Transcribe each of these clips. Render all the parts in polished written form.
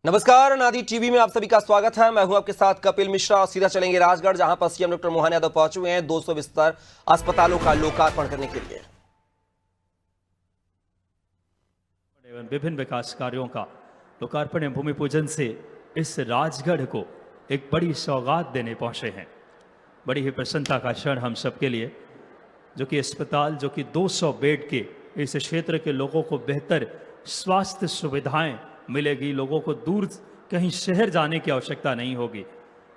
नमस्कार, नादी टीवी में आप सभी का स्वागत है। मैं हूं आपके साथ कपिल मिश्रा। सीधा चलेंगे राजगढ़, जहां पर सीएम डॉक्टर मोहन यादव पहुंचे हुए हैं 200 बिस्तर अस्पतालों का लोकार्पण करने के लिए। विभिन्न विकास कार्यों का लोकार्पण एवं भूमि पूजन से इस राजगढ़ को एक बड़ी सौगात देने पहुंचे हैं। बड़ी ही प्रसन्नता का क्षण हम सबके लिए, जो कि अस्पताल जो कि 200 बेड के इस क्षेत्र के लोगों को बेहतर स्वास्थ्य सुविधाएं मिलेगी। लोगों को दूर कहीं शहर जाने की आवश्यकता नहीं होगी,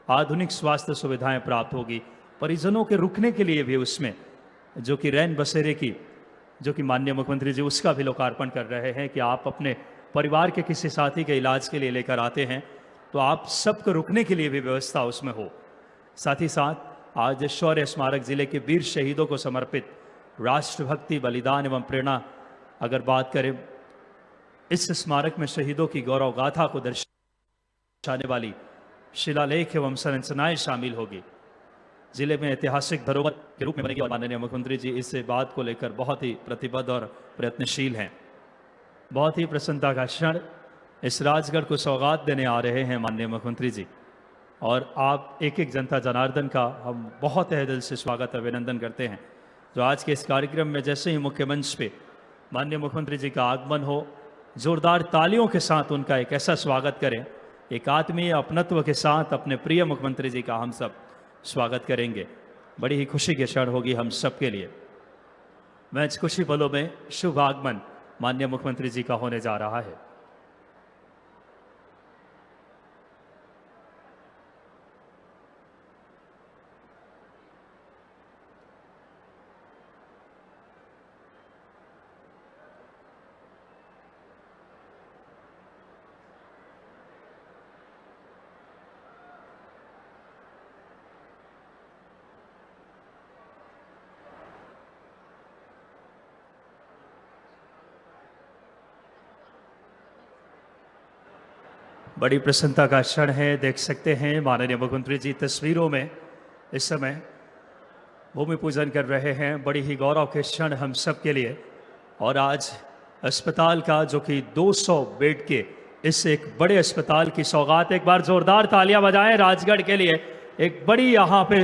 आधुनिक स्वास्थ्य सुविधाएं प्राप्त होगी। परिजनों के रुकने के लिए भी उसमें जो कि रैन बसेरे की जो कि माननीय मुख्यमंत्री जी उसका भी लोकार्पण कर रहे हैं कि आप अपने परिवार के किसी साथी के इलाज के लिए लेकर आते हैं तो आप सबको रुकने के लिए भी व्यवस्था उसमें हो। साथ ही साथ आज शौर्य स्मारक जिले के वीर शहीदों को समर्पित राष्ट्रभक्ति, बलिदान एवं प्रेरणा अगर बात करें, इस स्मारक में शहीदों की गौरव गाथा को दर्शाने वाली शिलालेख एवं संरचनाएं शामिल होगी। जिले में ऐतिहासिक धरोहर के रूप में बनेगी और माननीय मुख्यमंत्री जी इस बात को लेकर बहुत ही प्रतिबद्ध और प्रयत्नशील हैं। बहुत ही प्रसन्नता का क्षण, इस राजगढ़ को सौगात देने आ रहे हैं माननीय मुख्यमंत्री जी, और आप एक एक जनता जनार्दन का हम बहुत तहे दिल से स्वागत अभिनंदन करते हैं। जो आज के इस कार्यक्रम में जैसे ही मुख्य मंच पे माननीय मुख्यमंत्री जी का आगमन हो, जोरदार तालियों के साथ उनका एक ऐसा स्वागत करें, एक आत्मीय अपनत्व के साथ अपने प्रिय मुख्यमंत्री जी का हम सब स्वागत करेंगे। बड़ी ही खुशी की क्षण होगी हम सब के लिए। मैं इस खुशी पलों में शुभ आगमन माननीय मुख्यमंत्री जी का होने जा रहा है। बड़ी प्रसन्नता का क्षण है। देख सकते हैं माननीय मुख्यमंत्री जी तस्वीरों में इस समय भूमि पूजन कर रहे हैं। बड़ी ही गौरव के क्षण हम सब के लिए। और आज अस्पताल का जो कि 200 बेड के इस एक बड़े अस्पताल की सौगात, एक बार जोरदार तालियां बजाएं राजगढ़ के लिए। एक बड़ी यहाँ पे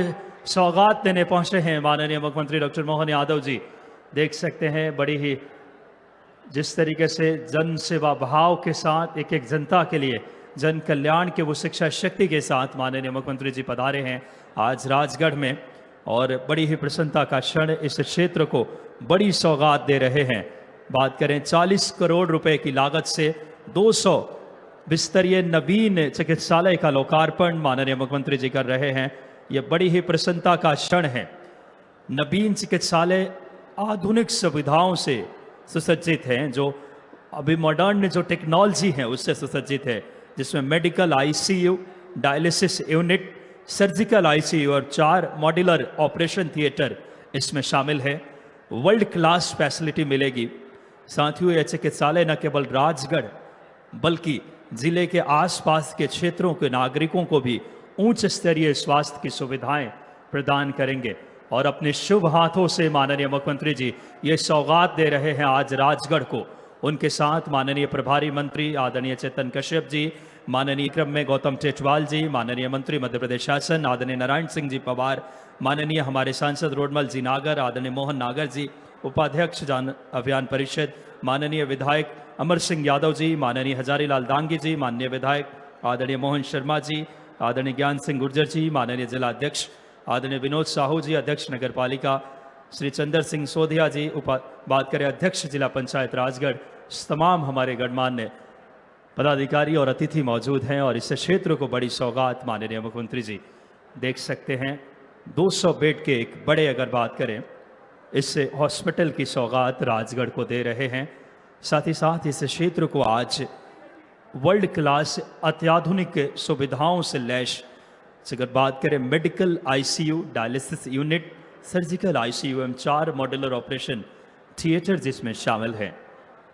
सौगात देने पहुंचे हैं माननीय मुख्यमंत्री डॉक्टर मोहन यादव जी। देख सकते हैं बड़ी ही जिस तरीके से जन सेवा भाव के साथ एक एक जनता के लिए जन कल्याण के वो शिक्षा शक्ति के साथ माननीय मुख्यमंत्री जी पधारे हैं आज राजगढ़ में, और बड़ी ही प्रसन्नता का क्षण, इस क्षेत्र को बड़ी सौगात दे रहे हैं। बात करें 40 करोड़ रुपए की लागत से 200 बिस्तरीय नवीन चिकित्सालय का लोकार्पण माननीय मुख्यमंत्री जी कर रहे हैं। ये बड़ी ही प्रसन्नता का क्षण है। नवीन चिकित्सालय आधुनिक सुविधाओं से सुसज्जित हैं, जो अभी मॉडर्न जो टेक्नोलॉजी है उससे सुसज्जित है, जिसमें medical ICU, dialysis unit, surgical ICU और 4 मॉड्यूलर ऑपरेशन थिएटर इसमें शामिल है। वर्ल्ड क्लास फैसिलिटी मिलेगी। साथियों, यह चिकित्सालय न केवल राजगढ़ बल्कि जिले के आसपास के क्षेत्रों के नागरिकों को भी उच्च स्तरीय स्वास्थ्य की सुविधाएं प्रदान करेंगे। और अपने शुभ हाथों से माननीय मुख्यमंत्री जी ये सौगात दे रहे हैं आज राजगढ़ को। उनके साथ माननीय प्रभारी मंत्री आदरणीय चेतन कश्यप जी, माननीय क्रम में गौतम टेटवाल जी, माननीय मंत्री मध्य प्रदेश शासन आदरणीय नारायण सिंह जी पवार, माननीय हमारे सांसद रोडमल जी नागर, आदरणीय मोहन नागर जी, उपाध्यक्ष जन अभियान परिषद माननीय विधायक अमर सिंह यादव जी, माननीय हजारीलाल दांगी जी, माननीय विधायक आदरणीय मोहन शर्मा जी, आदरणीय ज्ञान सिंह गुर्जर जी, माननीय जिलाध्यक्ष आदरणीय विनोद साहू जी, अध्यक्ष नगर पालिका श्री चंद्र सिंह सोधिया जी, बात करें अध्यक्ष जिला पंचायत राजगढ़, तमाम हमारे गणमान्य पदाधिकारी और अतिथि मौजूद हैं। और इस क्षेत्र को बड़ी सौगात माननीय मुख्यमंत्री जी देख सकते हैं 200 बेड के एक बड़े, अगर बात करें, इस हॉस्पिटल की सौगात राजगढ़ को दे रहे हैं। साथ ही साथ इस क्षेत्र को आज वर्ल्ड क्लास अत्याधुनिक सुविधाओं से लैस, अगर बात करें medical ICU, dialysis unit, surgical ICU एवं 4 मॉड्यूलर ऑपरेशन थिएटर जिसमें शामिल हैं।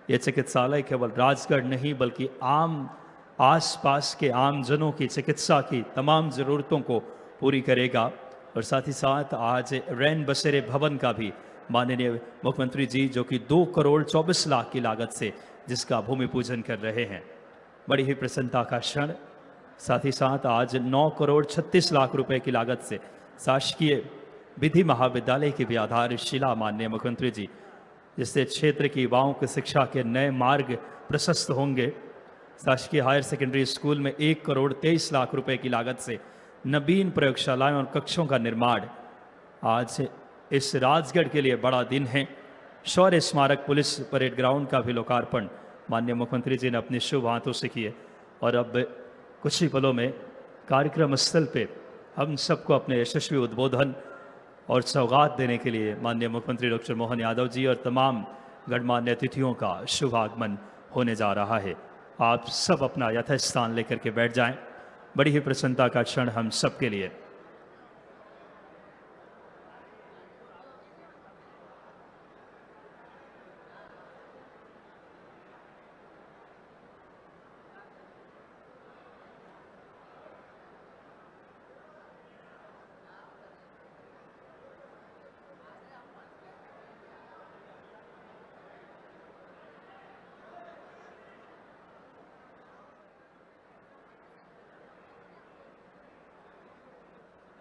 यह चिकित्सालय केवल राजगढ़ नहीं बल्कि आम आसपास के आमजनों की चिकित्सा की तमाम ज़रूरतों को पूरी करेगा। और साथ ही साथ आज रैन बसेरे भवन का भी माननीय मुख्यमंत्री जी जो कि 2 करोड़ 24 लाख की लागत से जिसका भूमि पूजन कर रहे हैं। बड़ी ही प्रसन्नता का क्षण। साथ ही साथ आज 9 करोड़ 36 लाख रुपए की लागत से शासकीय विधि महाविद्यालय की भी आधारशिला माननीय मुख्यमंत्री जी, जिससे क्षेत्र की युवाओं की शिक्षा के नए मार्ग प्रशस्त होंगे। शासकीय हायर सेकेंडरी स्कूल में 1 करोड़ 23 लाख रुपए की लागत से नवीन प्रयोगशालाएं और कक्षों का निर्माण। आज इस राजगढ़ के लिए बड़ा दिन है। शौर्य स्मारक पुलिस परेड ग्राउंड का भी लोकार्पण माननीय मुख्यमंत्री जी ने अपने शुभ हाथों से किए और अब कुछ ही पलों में कार्यक्रम स्थल पे हम सबको अपने यशस्वी उद्बोधन और सौगात देने के लिए माननीय मुख्यमंत्री डॉक्टर मोहन यादव जी और तमाम गणमान्य अतिथियों का शुभागमन होने जा रहा है। आप सब अपना यथास्थान लेकर के बैठ जाएं। बड़ी ही प्रसन्नता का क्षण हम सब के लिए।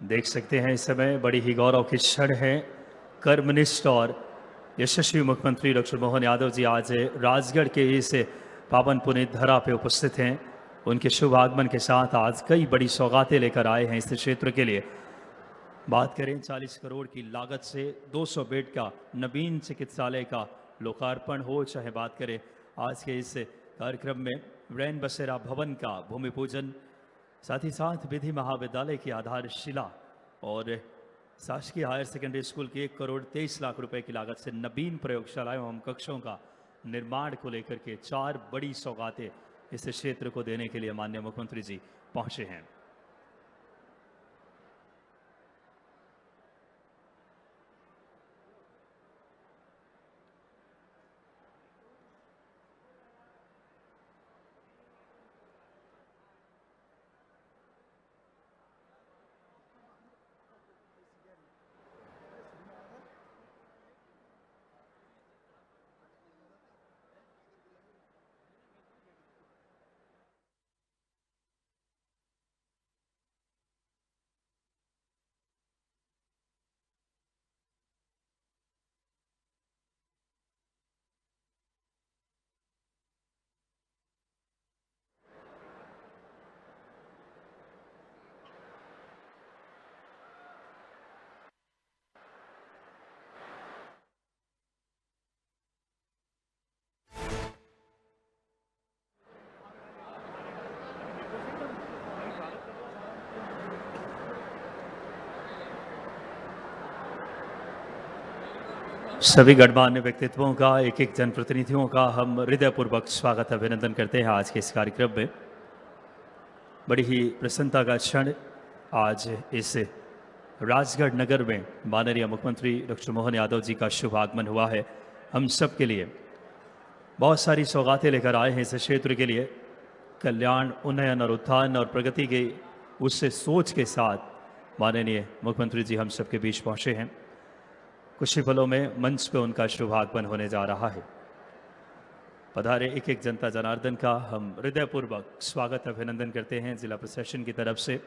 देख सकते हैं इस समय बड़ी ही गौरव की क्षण है। कर्मनिष्ठ और यशस्वी मुख्यमंत्री डॉक्टर मोहन यादव जी आज राजगढ़ के इस पावन पुनीत धरा पे उपस्थित हैं। उनके शुभ आगमन के साथ आज कई बड़ी सौगातें लेकर आए हैं इस क्षेत्र के लिए। बात करें 40 करोड़ की लागत से 200 बेड का नवीन चिकित्सालय का लोकार्पण हो, चाहे बात करें आज के इस कार्यक्रम में रैन बसेरा भवन का भूमि पूजन, साथ ही साथ विधि महाविद्यालय की आधारशिला और शासकीय हायर सेकेंडरी स्कूल की 1 करोड़ 23 लाख रुपए की लागत से नवीन प्रयोगशालाएं एवं कक्षों का निर्माण को लेकर के 4 बड़ी सौगातें इस क्षेत्र को देने के लिए माननीय मुख्यमंत्री जी पहुंचे हैं। सभी गणमान्य व्यक्तित्वों का, एक एक जनप्रतिनिधियों का हम हृदयपूर्वक स्वागत अभिनंदन करते हैं आज के इस कार्यक्रम में। बड़ी ही प्रसन्नता का क्षण आज इस राजगढ़ नगर में माननीय मुख्यमंत्री डॉक्टर मोहन यादव जी का शुभ आगमन हुआ है। हम सब के लिए बहुत सारी सौगातें लेकर आए हैं इस क्षेत्र के लिए। कल्याण, उन्नयन और उत्थान और प्रगति के उससे सोच के साथ माननीय मुख्यमंत्री जी हम सबके बीच पहुंचे हैं। कुछ ही पलों में मंच पर उनका शुभागमन होने जा रहा है। पधारे एक एक जनता जनार्दन का हम हृदयपूर्वक स्वागत अभिनंदन करते हैं जिला प्रशासन की तरफ से।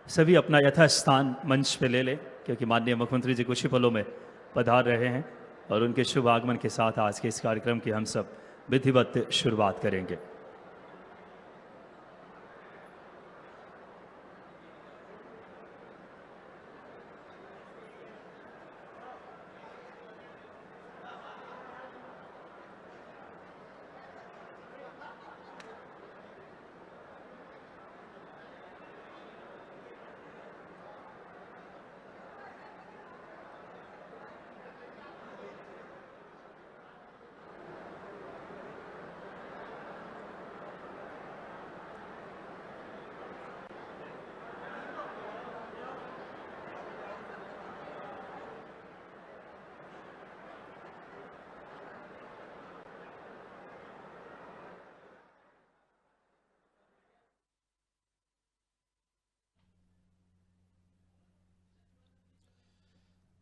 सभी अपना यथास्थान मंच पे ले लें, क्योंकि माननीय मुख्यमंत्री जी कुछ ही पलों में पधार रहे हैं और उनके शुभ आगमन के साथ आज के इस कार्यक्रम की हम सब विधिवत शुरुआत करेंगे।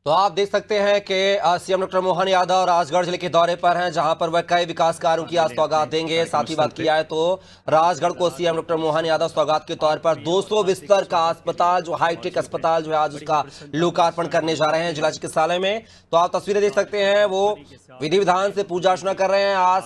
तो आप देख सकते हैं कि सीएम डॉक्टर मोहन यादव राजगढ़ जिले के दौरे पर हैं, जहां पर वह कई विकास कार्यों की आज सौगात देंगे। साथ ही बात की जाए तो राजगढ़ को सीएम डॉक्टर मोहन यादव सौगात के तौर पर 200 बिस्तर का अस्पताल, जो हाईटेक अस्पताल जो है आज उसका लोकार्पण करने जा रहे हैं जिला चिकित्सालय में। तो आप तस्वीरें देख सकते हैं, वो विधि विधान से पूजा अर्चना कर रहे हैं। आज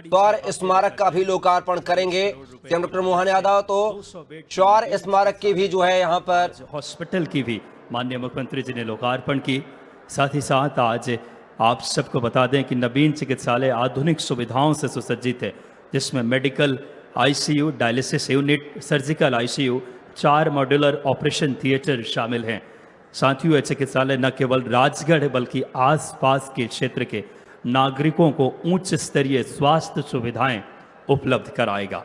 शौर्य स्मारक का भी लोकार्पण करेंगे सीएम डॉक्टर मोहन यादव। तो शौर्य स्मारक की भी जो है यहाँ पर हॉस्पिटल की भी माननीय मुख्यमंत्री जी ने लोकार्पण की। साथ ही साथ आज आप सबको बता दें कि नवीन चिकित्सालय आधुनिक सुविधाओं से सुसज्जित है, जिसमें medical ICU, dialysis unit, surgical ICU, 4 modular operation theatre शामिल हैं। साथियों, यह चिकित्सालय न केवल राजगढ़ बल्कि आसपास के क्षेत्र के नागरिकों को उच्च स्तरीय स्वास्थ्य सुविधाएं उपलब्ध कराएगा।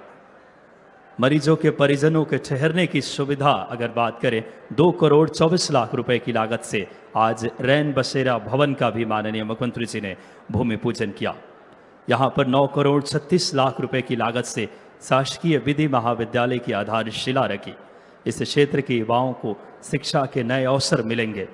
मरीजों के परिजनों के ठहरने की सुविधा अगर बात करें, 2 करोड़ 24 लाख रुपए की लागत से आज रैन बसेरा भवन का भी माननीय मुख्यमंत्री जी ने भूमि पूजन किया। यहाँ पर 9 करोड़ 36 लाख रुपए की लागत से शासकीय विधि महाविद्यालय की आधारशिला रखी। इस क्षेत्र के युवाओं को शिक्षा के नए अवसर मिलेंगे।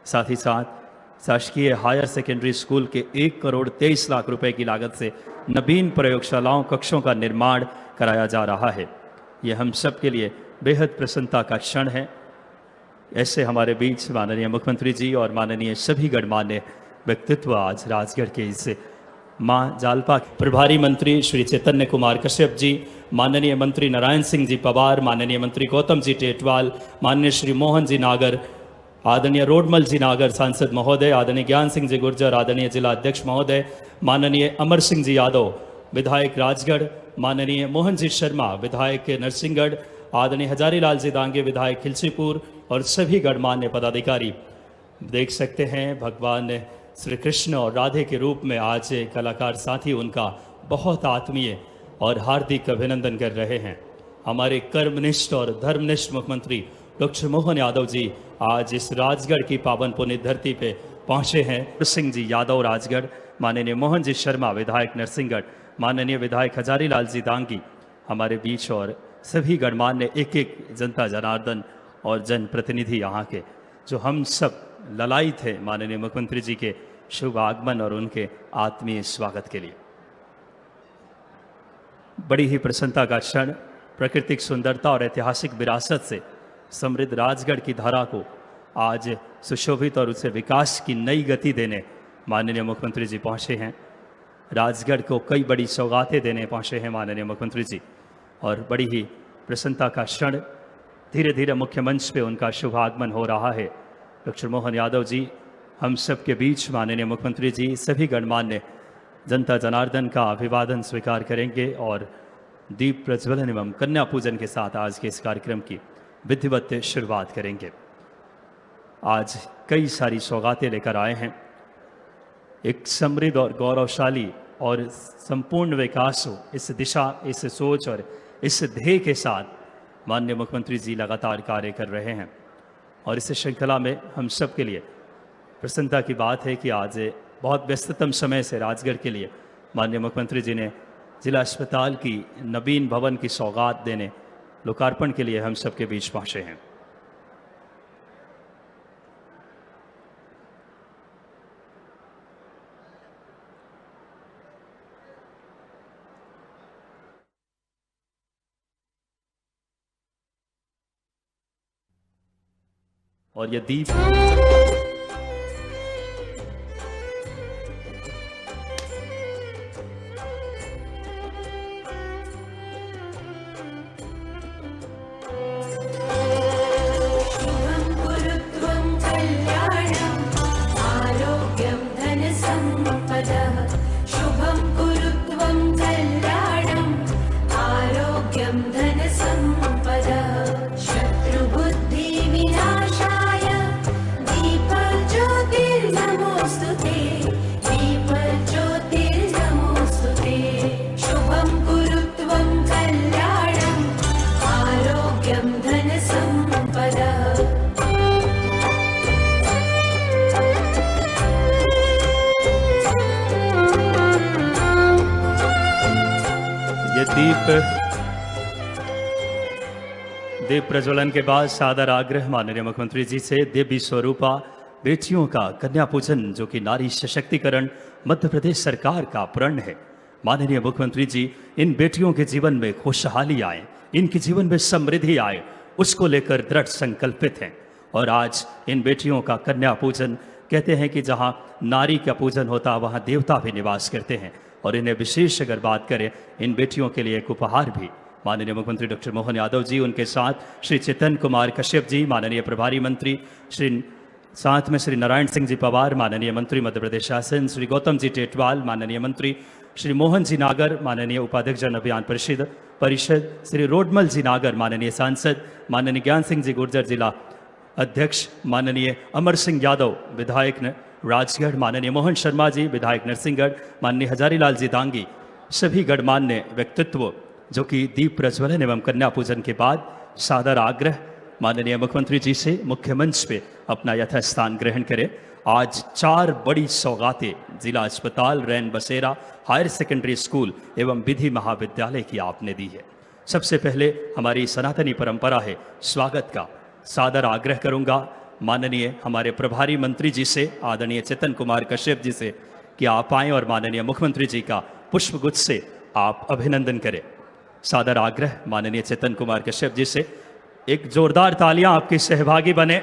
साथ ही साथ शासकीय हायर सेकेंडरी स्कूल के 1 करोड़ 23 लाख रुपए की लागत से नवीन प्रयोगशालाओं, कक्षों का निर्माण कराया जा रहा है। ये हम सब के लिए बेहद प्रसन्नता का क्षण है। ऐसे हमारे बीच माननीय मुख्यमंत्री जी और माननीय सभी गणमान्य व्यक्तित्व आज राजगढ़ के इस मां जालपा के प्रभारी मंत्री श्री चैतन्य कुमार कश्यप जी, माननीय मंत्री नारायण सिंह जी पवार, माननीय मंत्री गौतम जी टेटवाल, माननीय श्री मोहन जी नागर, आदरणीय रोडमल जी नागर सांसद महोदय, आदरणीय ज्ञान सिंह जी गुर्जर, आदरणीय जिला अध्यक्ष महोदय, माननीय अमर सिंह जी यादव विधायक राजगढ़, माननीय मोहन जी शर्मा विधायक नरसिंहगढ़, आदरणीय हजारीलाल जी दांगे विधायक खिलचीपुर और सभी गणमान्य पदाधिकारी देख सकते हैं। भगवान श्री कृष्ण और राधे के रूप में आज कलाकार साथी उनका बहुत आत्मीय और हार्दिक अभिनंदन कर रहे हैं। हमारे कर्मनिष्ठ और धर्मनिष्ठ मुख्यमंत्री डॉक्टर मोहन यादव जी आज इस राजगढ़ की पावन पुनीत धरती पे पहुंचे हैं। सिंह जी यादव राजगढ़, माननीय मोहन जी शर्मा विधायक नरसिंहगढ़, माननीय विधायक हजारीलाल जी दांगी हमारे बीच और सभी गणमान्य एक एक जनता जनार्दन और जनप्रतिनिधि यहाँ के, जो हम सब ललायित थे माननीय मुख्यमंत्री जी के शुभ आगमन और उनके आत्मीय स्वागत के लिए। बड़ी ही प्रसन्नता का क्षण, प्राकृतिक सुंदरता और ऐतिहासिक विरासत से समृद्ध राजगढ़ की धारा को आज सुशोभित और उसे विकास की नई गति देने माननीय मुख्यमंत्री जी पहुँचे हैं। राजगढ़ को कई बड़ी सौगातें देने पहुँचे हैं माननीय मुख्यमंत्री जी, और बड़ी ही प्रसन्नता का क्षण, धीरे धीरे मुख्य मंच पे उनका शुभ आगमन हो रहा है। डॉक्टर मोहन यादव जी हम सब के बीच माननीय मुख्यमंत्री जी सभी गणमान्य जनता जनार्दन का अभिवादन स्वीकार करेंगे और दीप प्रज्वलन एवं कन्या पूजन के साथ आज के इस कार्यक्रम की विधिवत शुरुआत करेंगे। आज कई सारी सौगातें लेकर आए हैं। एक समृद्ध और गौरवशाली और संपूर्ण विकास हो, इस दिशा, इस सोच और इस ध्येय के साथ माननीय मुख्यमंत्री जी लगातार कार्य कर रहे हैं। और इस श्रृंखला में हम सब के लिए प्रसन्नता की बात है कि आज बहुत व्यस्ततम समय से राजगढ़ के लिए माननीय मुख्यमंत्री जी ने जिला अस्पताल की नवीन भवन की सौगात देने, लोकार्पण के लिए हम सब के बीच पहुँचे हैं। और ये दीप दीप प्रज्वलन के बाद सादर आग्रह माननीय मुख्यमंत्री जी से दिव्य स्वरूपा बेटियों का कन्या पूजन जो कि नारी सशक्तिकरण मध्य प्रदेश सरकार का प्रण है। माननीय मुख्यमंत्री जी, इन बेटियों के जीवन में खुशहाली आए, इनके जीवन में समृद्धि आए, उसको लेकर दृढ़ संकल्पित हैं। और आज इन बेटियों का कन्या पूजन, कहते हैं कि जहाँ नारी का पूजन होता वहाँ देवता भी निवास करते हैं। और इन्हें विशेष अगर बात करें, इन बेटियों के लिए एक उपहार भी माननीय मुख्यमंत्री डॉक्टर मोहन यादव जी, उनके साथ श्री चेतन कुमार कश्यप जी माननीय प्रभारी मंत्री, साथ में श्री नारायण सिंह जी पवार माननीय मंत्री मध्य प्रदेश शासन, श्री गौतम जी टेटवाल माननीय मंत्री, श्री मोहन जी नागर माननीय उपाध्यक्ष जन अभियान परिषद, श्री रोडमल जी नागर माननीय सांसद, माननीय ज्ञान सिंह जी गुर्जर जिला अध्यक्ष, माननीय अमर सिंह यादव विधायक राजगढ़, माननीय मोहन शर्मा जी विधायक नरसिंहगढ़, माननीय हजारीलाल जी दांगी, सभी गणमान्य व्यक्तित्व जो कि दीप प्रज्वलन एवं कन्या पूजन के बाद सादर आग्रह माननीय मुख्यमंत्री जी से मुख्य मंच पे अपना यथास्थान ग्रहण करें। आज 4 बड़ी सौगातें जिला अस्पताल, रैन बसेरा हायर सेकेंडरी स्कूल एवं विधि महाविद्यालय की आपने दी है। सबसे पहले हमारी सनातनी परंपरा है स्वागत का, सादर आग्रह करूंगा माननीय हमारे प्रभारी मंत्री जी से, आदरणीय चेतन कुमार कश्यप जी से कि आप आएँ और माननीय मुख्यमंत्री जी का पुष्पगुच्छ से आप अभिनंदन करें। सादर आग्रह माननीय चेतन कुमार कश्यप जी से, एक जोरदार तालियां आपके सहभागी बने,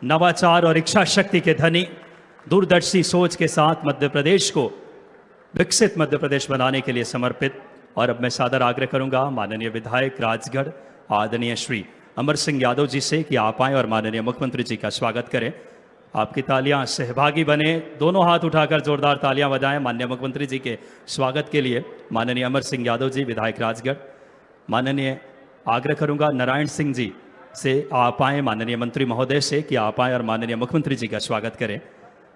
नवाचार और इच्छा शक्ति के धनी, दूरदर्शी सोच के साथ मध्य प्रदेश को विकसित मध्य प्रदेश बनाने के लिए समर्पित। और अब मैं सादर आग्रह करूंगा माननीय विधायक राजगढ़ आदरणीय श्री अमर सिंह यादव जी से कि आप आएँ और माननीय मुख्यमंत्री जी का स्वागत करें। आपकी तालियां सहभागी बने, दोनों हाथ उठाकर जोरदार तालियां बजाएं माननीय मुख्यमंत्री जी के स्वागत के लिए। माननीय अमर सिंह यादव जी विधायक राजगढ़, माननीय आग्रह करूंगा नारायण सिंह जी से आप आएँ, माननीय मंत्री महोदय से कि आप आएँ और माननीय मुख्यमंत्री जी का स्वागत करें।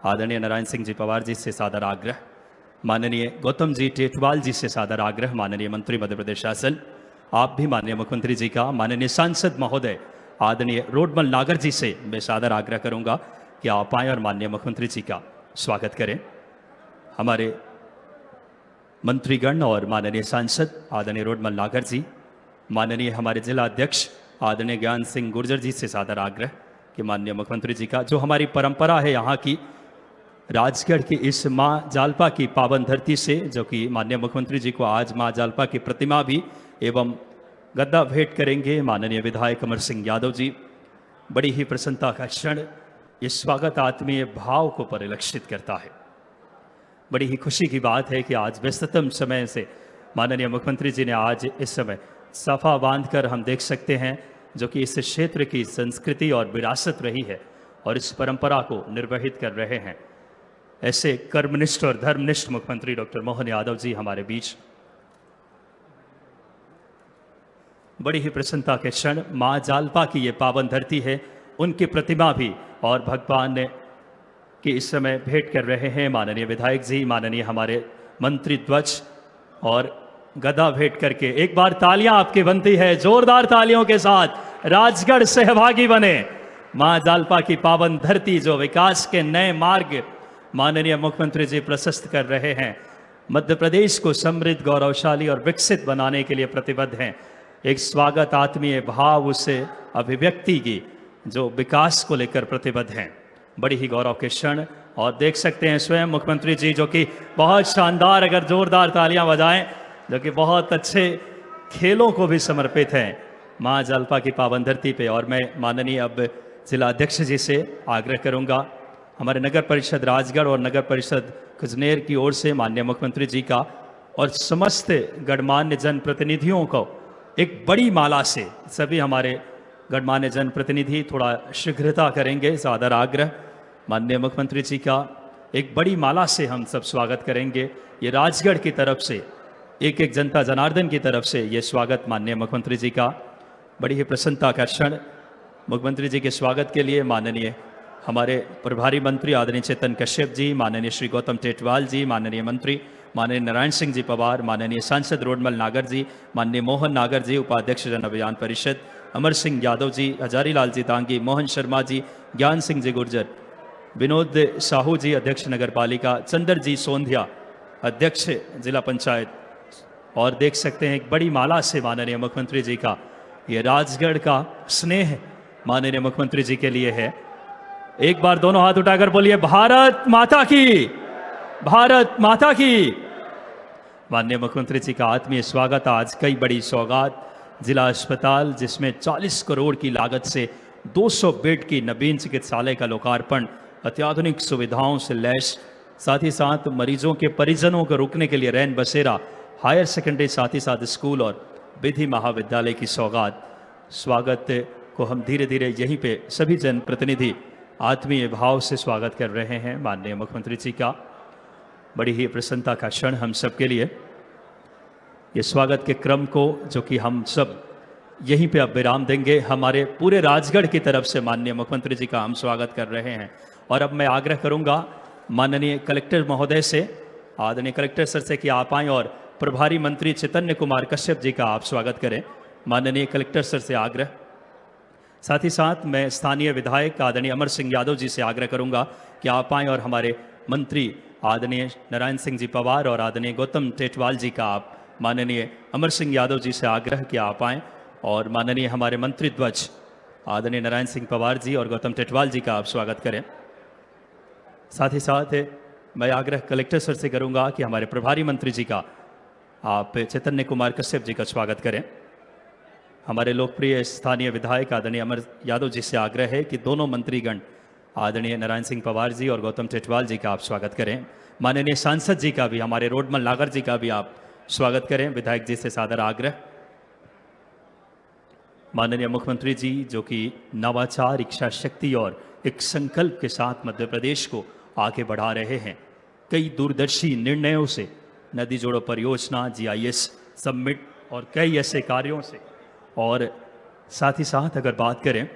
आदरणीय नारायण सिंह जी पवार जी से सादर आग्रह, माननीय गौतम जी टेटवाल जी से सादर आग्रह, माननीय मंत्री मध्य प्रदेश शासन, आप भी माननीय मुख्यमंत्री जी का। माननीय सांसद महोदय आदरणीय रोडमल नागर जी से मैं सादर आग्रह करूंगा कि आप आएँ और माननीय मुख्यमंत्री जी का स्वागत करें। हमारे मंत्रीगण और माननीय सांसद आदरणीय रोडमल नागर जी, माननीय हमारे जिला अध्यक्ष आदरणीय ज्ञान सिंह गुर्जर जी से सादर आग्रह कि माननीय मुख्यमंत्री जी का, जो हमारी परंपरा है यहाँ की राजगढ़ की इस माँ जालपा की पावन धरती से, जो कि माननीय मुख्यमंत्री जी को आज माँ जालपा की प्रतिमा भी एवं गद्दा भेंट करेंगे माननीय विधायक अमर सिंह यादव जी। बड़ी ही प्रसन्नता का क्षण, ये स्वागत आत्मीय भाव को परिलक्षित करता है। बड़ी ही खुशी की बात है कि आज व्यस्ततम समय से माननीय मुख्यमंत्री जी ने आज इस समय साफा बांधकर हम देख सकते हैं जो कि इस क्षेत्र की संस्कृति और विरासत रही है और इस परंपरा को निर्वहित कर रहे हैं। ऐसे कर्मनिष्ठ और धर्मनिष्ठ मुख्यमंत्री डॉक्टर मोहन यादव जी हमारे बीच। बड़ी ही प्रसन्नता के क्षण, माँ जालपा की ये पावन धरती है, उनकी प्रतिमा भी और भगवान ने कि इस समय भेंट कर रहे हैं माननीय विधायक जी, माननीय हमारे मंत्री ध्वज और गदा भेंट करके। एक बार तालियां आपकी बनती है, जोरदार तालियों के साथ राजगढ़ सहभागी बने। मां जालपा की पावन धरती जो विकास के नए मार्ग माननीय मुख्यमंत्री जी प्रशस्त कर रहे हैं, मध्य प्रदेश को समृद्ध, गौरवशाली और विकसित बनाने के लिए प्रतिबद्ध हैं। एक स्वागत आत्मीय भाव, उससे अभिव्यक्ति की जो विकास को लेकर प्रतिबद्ध हैं। बड़ी ही गौरव के क्षण, और देख सकते हैं स्वयं मुख्यमंत्री जी जो कि बहुत शानदार, अगर जोरदार तालियां बजाएं, जो कि बहुत अच्छे खेलों को भी समर्पित हैं माँ जालपा की पावन धरती पे। और मैं माननीय अब जिला अध्यक्ष जी से आग्रह करूंगा, हमारे नगर परिषद राजगढ़ और नगर परिषद कुजनेर की ओर से माननीय मुख्यमंत्री जी का और समस्त गणमान्य जनप्रतिनिधियों को एक बड़ी माला से, सभी हमारे गणमान्य जनप्रतिनिधि थोड़ा शीघ्रता करेंगे, सादर आग्रह माननीय मुख्यमंत्री जी का एक बड़ी माला से हम सब स्वागत करेंगे। ये राजगढ़ की तरफ से, एक एक जनता जनार्दन की तरफ से ये स्वागत माननीय मुख्यमंत्री जी का। बड़ी ही प्रसन्नता का क्षण, मुख्यमंत्री जी के स्वागत के लिए माननीय हमारे प्रभारी मंत्री आदरणीय चेतन कश्यप जी, माननीय श्री गौतम टेटवाल जी, माननीय मंत्री माननीय नारायण सिंह जी पवार, माननीय सांसद रोडमल नागर जी, माननीय मोहन नागर जी उपाध्यक्ष जन अभियान परिषद, अमर सिंह यादव जी, हजारीलाल जी दांगी, मोहन शर्मा जी, ज्ञान सिंह जी गुर्जर, विनोद साहू जी अध्यक्ष नगर पालिका, चंदर जी सोंधिया अध्यक्ष जिला पंचायत। और देख सकते हैं एक बड़ी माला से माननीय मुख्यमंत्री जी का ये राजगढ़ का स्नेह माननीय मुख्यमंत्री जी के लिए है। एक बार दोनों हाथ उठाकर बोलिए भारत माता की, भारत माता की। माननीय मुख्यमंत्री जी का आत्मीय स्वागत। आज कई बड़ी सौगात, जिला अस्पताल जिसमें 40 करोड़ की लागत से 200 बेड की नवीन चिकित्सालय का लोकार्पण, अत्याधुनिक सुविधाओं से लैस, साथ ही साथ मरीजों के परिजनों को रुकने के लिए रैन बसेरा, हायर सेकेंडरी, साथ ही साथ स्कूल और विधि महाविद्यालय की सौगात। स्वागत को हम धीरे धीरे यहीं पे सभी जनप्रतिनिधि आत्मीय भाव से स्वागत कर रहे हैं माननीय मुख्यमंत्री जी का। बड़ी ही प्रसन्नता का क्षण हम सब के लिए। ये स्वागत के क्रम को जो कि हम सब यहीं पे अब विराम देंगे। हमारे पूरे राजगढ़ की तरफ से माननीय मुख्यमंत्री जी का हम स्वागत कर रहे हैं। और अब मैं आग्रह करूंगा माननीय कलेक्टर महोदय से, आदरणीय कलेक्टर सर से कि आप आएं और प्रभारी मंत्री चैतन्य कुमार कश्यप जी का आप स्वागत करें। माननीय कलेक्टर सर से आग्रह। साथ ही साथ मैं स्थानीय विधायक आदरणीय अमर सिंह यादव जी से आग्रह करूंगा कि आप आएं और हमारे मंत्री आदरणीय नारायण सिंह जी पवार और आदरणीय गौतम टेटवाल जी का आप माननीय अमर सिंह यादव जी से आग्रह कि आप आएं और माननीय हमारे मंत्री ध्वज आदरणीय नारायण सिंह पवार जी और गौतम टेटवाल जी का आप स्वागत करें। साथ ही साथ मैं आग्रह कलेक्टर सर से करूंगा कि हमारे प्रभारी मंत्री जी का आप चैतन्य कुमार कश्यप जी का स्वागत करें। हमारे लोकप्रिय स्थानीय विधायक आदरणीय अमर यादव जी से आग्रह है कि दोनों मंत्रीगण आदरणीय नारायण सिंह पवार जी और गौतम टेटवाल जी का आप स्वागत करें। माननीय सांसद जी का भी, हमारे रोडमल नागर जी का भी आप स्वागत करें। विधायक जी से सादर आग्रह। माननीय मुख्यमंत्री जी जो कि नवाचार, इच्छा शक्ति और एक संकल्प के साथ मध्य प्रदेश को आगे बढ़ा रहे हैं। कई दूरदर्शी निर्णयों से, नदी जोड़ो परियोजना, GIS समिट और कई ऐसे कार्यों से, और साथ ही साथ अगर बात करें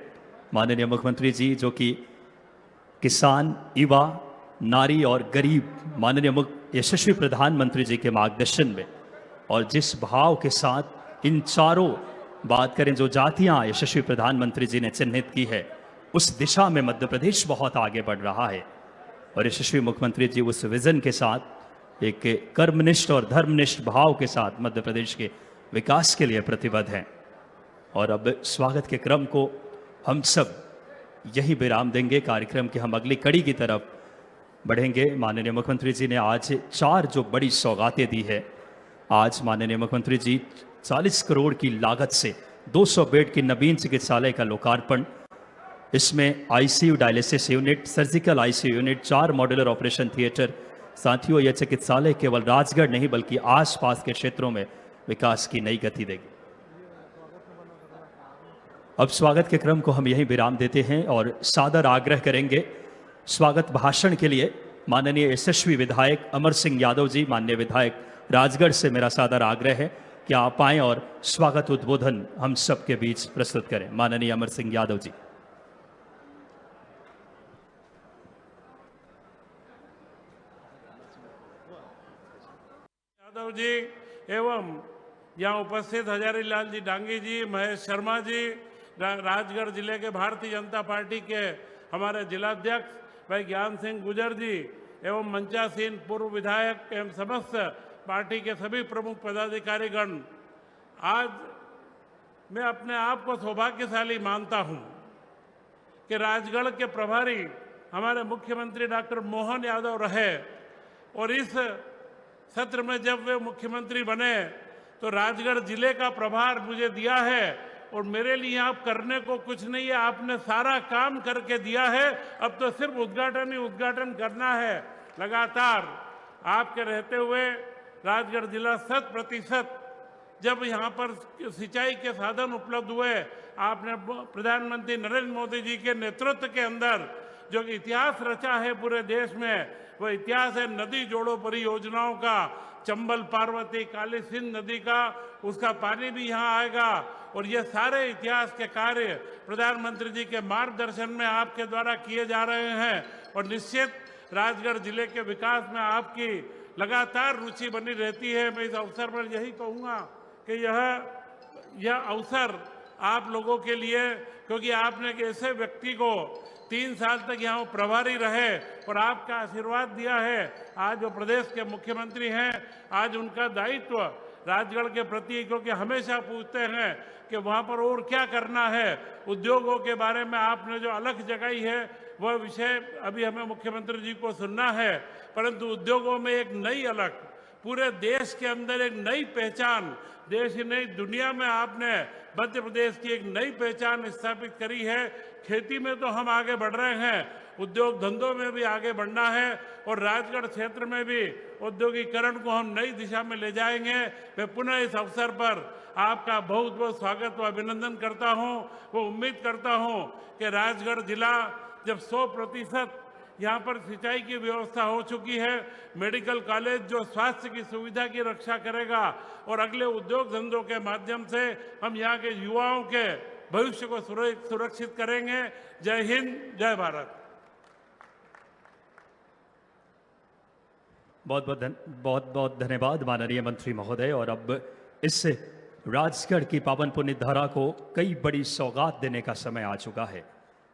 माननीय मुख्यमंत्री जी जो कि किसान, युवा, नारी और गरीब, माननीय यशस्वी प्रधानमंत्री जी के मार्गदर्शन में और जिस भाव के साथ इन चारों, बात करें जो जातियां यशस्वी प्रधानमंत्री जी ने चिन्हित की है, उस दिशा में मध्य प्रदेश बहुत आगे बढ़ रहा है। और यशस्वी मुख्यमंत्री जी उस विजन के साथ एक कर्मनिष्ठ और धर्मनिष्ठ भाव के साथ मध्य प्रदेश के विकास के लिए प्रतिबद्ध हैं। और अब स्वागत के क्रम को हम सब यही विराम देंगे। कार्यक्रम की हम अगली कड़ी की तरफ बढ़ेंगे। माननीय मुख्यमंत्री जी ने आज 4 जो बड़ी सौगातें दी है। आज माननीय मुख्यमंत्री जी 40 करोड़ की लागत से 200 बेड की नवीन चिकित्सालय का लोकार्पण, इसमें ICU dialysis unit, surgical ICU unit, 4 modular operation theatre. साथियों, यह चिकित्सालय केवल राजगढ़ नहीं बल्कि आसपास के क्षेत्रों में विकास की नई गति देगी। अब स्वागत के क्रम को हम यहीं विराम देते हैं और सादर आग्रह करेंगे स्वागत भाषण के लिए माननीय यशस्वी विधायक अमर सिंह यादव जी। माननीय विधायक राजगढ़ से मेरा सादर आग्रह है कि आप आएं और स्वागत उद्बोधन हम सबके बीच प्रस्तुत करें। माननीय अमर सिंह यादव जी। यादव जी एवं यहाँ उपस्थित हजारीलाल जी डांगी जी, महेश शर्मा जी, राजगढ़ जिले के भारतीय जनता पार्टी के हमारे जिलाध्यक्ष भाई ज्ञान सिंह गुजर जी एवं मंचासीन पूर्व विधायक एवं समस्त पार्टी के सभी प्रमुख पदाधिकारीगण, आज मैं अपने आप को सौभाग्यशाली मानता हूं कि राजगढ़ के प्रभारी हमारे मुख्यमंत्री डॉक्टर मोहन यादव रहे और इस सत्र में जब वे मुख्यमंत्री बने तो राजगढ़ जिले का प्रभार मुझे दिया है और मेरे लिए आप करने को कुछ नहीं है, आपने सारा काम करके दिया है। अब तो सिर्फ उद्घाटन ही उद्घाटन करना है। लगातार आपके रहते हुए राजगढ़ जिला 100% जब यहाँ पर सिंचाई के साधन उपलब्ध हुए, आपने प्रधानमंत्री नरेंद्र मोदी जी के नेतृत्व के अंदर जो इतिहास रचा है पूरे देश में, वो इतिहास है नदी जोड़ो परियोजनाओं का। चंबल, पार्वती, काली सिंध नदी का उसका पानी भी यहाँ आएगा और ये सारे इतिहास के कार्य प्रधानमंत्री जी के मार्गदर्शन में आपके द्वारा किए जा रहे हैं। और निश्चित राजगढ़ जिले के विकास में आपकी लगातार रुचि बनी रहती है। मैं इस अवसर पर यही कहूँगा कि यह अवसर आप लोगों के लिए, क्योंकि आपने एक ऐसे व्यक्ति को 3 साल तक यहाँ प्रभारी रहे और आपका आशीर्वाद दिया है। आज वो प्रदेश के मुख्यमंत्री हैं, आज उनका दायित्व राजगढ़ के प्रति, क्योंकि हमेशा पूछते हैं कि वहाँ पर और क्या करना है। उद्योगों के बारे में आपने जो अलख जगाई है वह विषय अभी हमें मुख्यमंत्री जी को सुनना है। परंतु उद्योगों में एक नई अलग, पूरे देश के अंदर एक नई पहचान, देश ही नहीं दुनिया में आपने मध्य प्रदेश की एक नई पहचान स्थापित करी है। खेती में तो हम आगे बढ़ रहे हैं, उद्योग धंधों में भी आगे बढ़ना है और राजगढ़ क्षेत्र में भी औद्योगिकरण को हम नई दिशा में ले जाएंगे। मैं पुनः इस अवसर पर आपका बहुत बहुत स्वागत व अभिनंदन करता हूं। वो उम्मीद करता हूं कि राजगढ़ जिला जब 100% यहाँ पर सिंचाई की व्यवस्था हो चुकी है, मेडिकल कॉलेज जो स्वास्थ्य की सुविधा की रक्षा करेगा और अगले उद्योग धंधों के माध्यम से हम यहाँ के युवाओं के भविष्य को सुरक्षित करेंगे। जय हिंद, जय भारत। बहुत बहुत धन्यवाद माननीय मंत्री महोदय। और अब इस राजगढ़ की पावन पुण्य धरा को कई बड़ी सौगात देने का समय आ चुका है।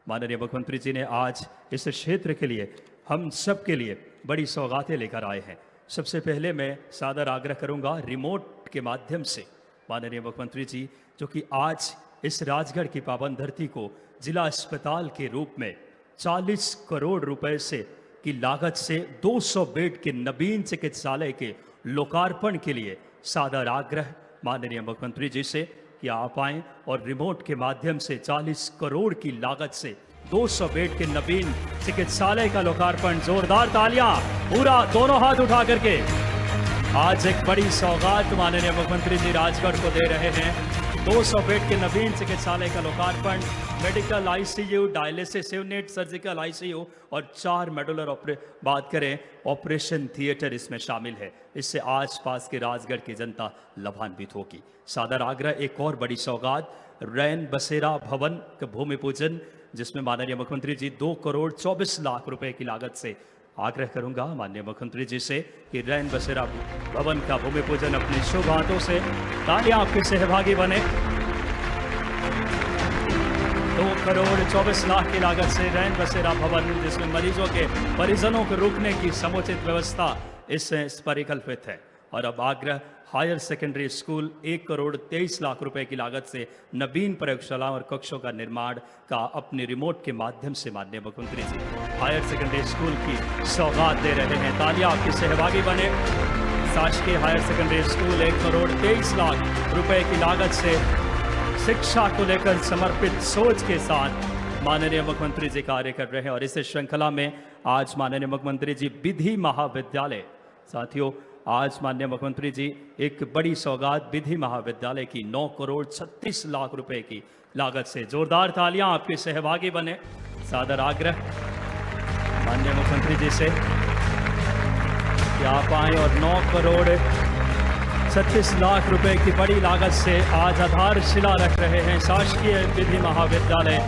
माननीय मुख्यमंत्री जी ने आज इस क्षेत्र के लिए, हम सब के लिए बड़ी सौगातें लेकर आए हैं। सबसे पहले मैं सादर आग्रह करूंगा रिमोट के माध्यम से माननीय मुख्यमंत्री जी, जो कि आज इस राजगढ़ की पावन धरती को जिला अस्पताल के रूप में 40 करोड़ रुपए से की लागत से 200 बेड के नवीन चिकित्सालय के लोकार्पण के लिए सादर आग्रह माननीय मुख्यमंत्री जी से कि आप आएं और रिमोट के माध्यम से 40 करोड़ की लागत से 200 बेड के नवीन चिकित्सालय का लोकार्पण। जोरदार तालियां, पूरा दोनों हाथ उठा करके। आज एक बड़ी सौगात माननीय मुख्यमंत्री जी राजगढ़ को दे रहे हैं। 200 बेड के नवीन चिकित्सालय का लोकार्पण, medical ICU, dialysis unit, surgical ICU और 4 मेडुलर बात करें ऑपरेशन थिएटर इसमें शामिल है। इससे आसपास के राजगढ़ की जनता लाभान्वित होगी। सादर आग्रह एक और बड़ी सौगात, रैन बसेरा भवन का भूमि पूजन, जिसमें माननीय मुख्यमंत्री जी 2 करोड़ 24 लाख रुपए की लागत से आग्रह करूंगा माननीय मुख्यमंत्री जी से कि रैन बसेरा भवन का भूमि पूजन अपने शुभ हाथों से, तालियां आपके सहभागी बने। 2 करोड़ 24 लाख की लागत से रैन बसेरा भवन, जिसमें मरीजों के परिजनों को रुकने की समुचित व्यवस्था इससे परिकल्पित है। और अब आग्रह higher secondary school, 1 crore 23 lakh रुपए की लागत से नवीन प्रयोगशाला और कक्षों का निर्माण का अपने रिमोट के माध्यम से माननीय मुख्यमंत्री जी हायर सेकेंडरी स्कूल की सौगात दे रहे हैं। तालियां आपके सहभागी बने। शासकीय higher secondary school 1 crore 23 lakh रुपए की लागत से शिक्षा को लेकर समर्पित सोच के साथ माननीय मुख्यमंत्री जी कार्य कर रहे हैं। और इस श्रृंखला में आज माननीय मुख्यमंत्री जी विधि महाविद्यालय, साथियों आज माननीय मुख्यमंत्री जी एक बड़ी सौगात विधि महाविद्यालय की 9 करोड़ 36 लाख रुपए की लागत से, जोरदार तालियां आपके सहभागी बने। सादर आग्रह माननीय मुख्यमंत्री जी से कि आप आए और 9 करोड़ 36 लाख रुपए की बड़ी लागत से आज आधारशिला रख रहे हैं। शासकीय विधि महाविद्यालय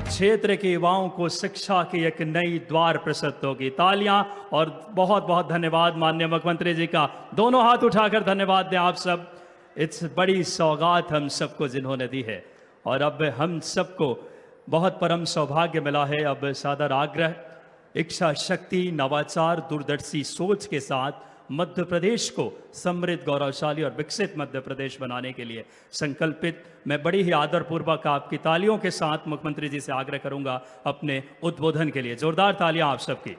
क्षेत्र के युवाओं को शिक्षा की एक नई द्वार प्रशस्त होगी। तालियां और बहुत बहुत धन्यवाद माननीय मुख्यमंत्री जी का। दोनों हाथ उठाकर धन्यवाद दें आप सब। इस बड़ी सौगात हम सबको जिन्होंने दी है और अब हम सबको बहुत परम सौभाग्य मिला है। अब सादर आग्रह, इच्छा शक्ति, नवाचार, दूरदर्शी सोच के साथ मध्य प्रदेश को समृद्ध, गौरवशाली और विकसित मध्य प्रदेश बनाने के लिए संकल्पित मैं बड़ी ही आदरपूर्वक आपकी तालियों के साथ मुख्यमंत्री जी से आग्रह करूंगा अपने उद्बोधन के लिए। जोरदार तालियां आप सबकी।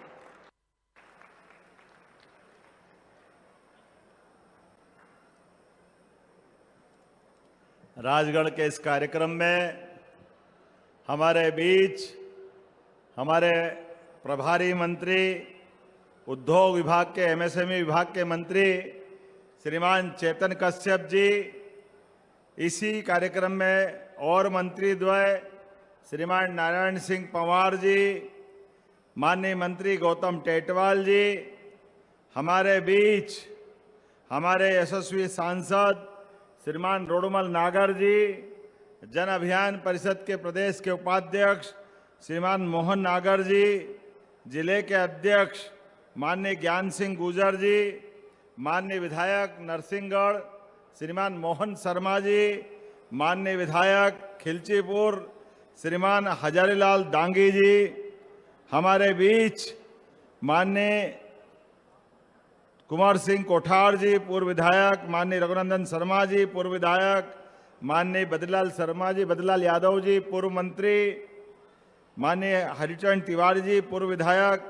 राजगढ़ के इस कार्यक्रम में हमारे बीच हमारे प्रभारी मंत्री, उद्योग विभाग के, एमएसएमई विभाग के मंत्री श्रीमान चेतन कश्यप जी, इसी कार्यक्रम में और मंत्री द्वय श्रीमान नारायण सिंह पंवार जी, माननीय मंत्री गौतम टेटवाल जी, हमारे बीच हमारे यशस्वी सांसद श्रीमान रोडुमल नागर जी, जन अभियान परिषद के प्रदेश के उपाध्यक्ष श्रीमान मोहन नागर जी, जिले के अध्यक्ष माननीय ज्ञान सिंह गुजर जी, माननीय विधायक नरसिंहगढ़ श्रीमान मोहन शर्मा जी, माननीय विधायक खिलचीपुर श्रीमान हजारीलाल दांगी जी, हमारे बीच माननीय कुमार सिंह कोठार जी पूर्व विधायक, माननीय रघुनंदन शर्मा जी पूर्व विधायक, माननीय बद्रीलाल शर्मा जी, बद्रीलाल यादव जी पूर्व मंत्री, माननीय हरिचरण तिवारी जी पूर्व विधायक,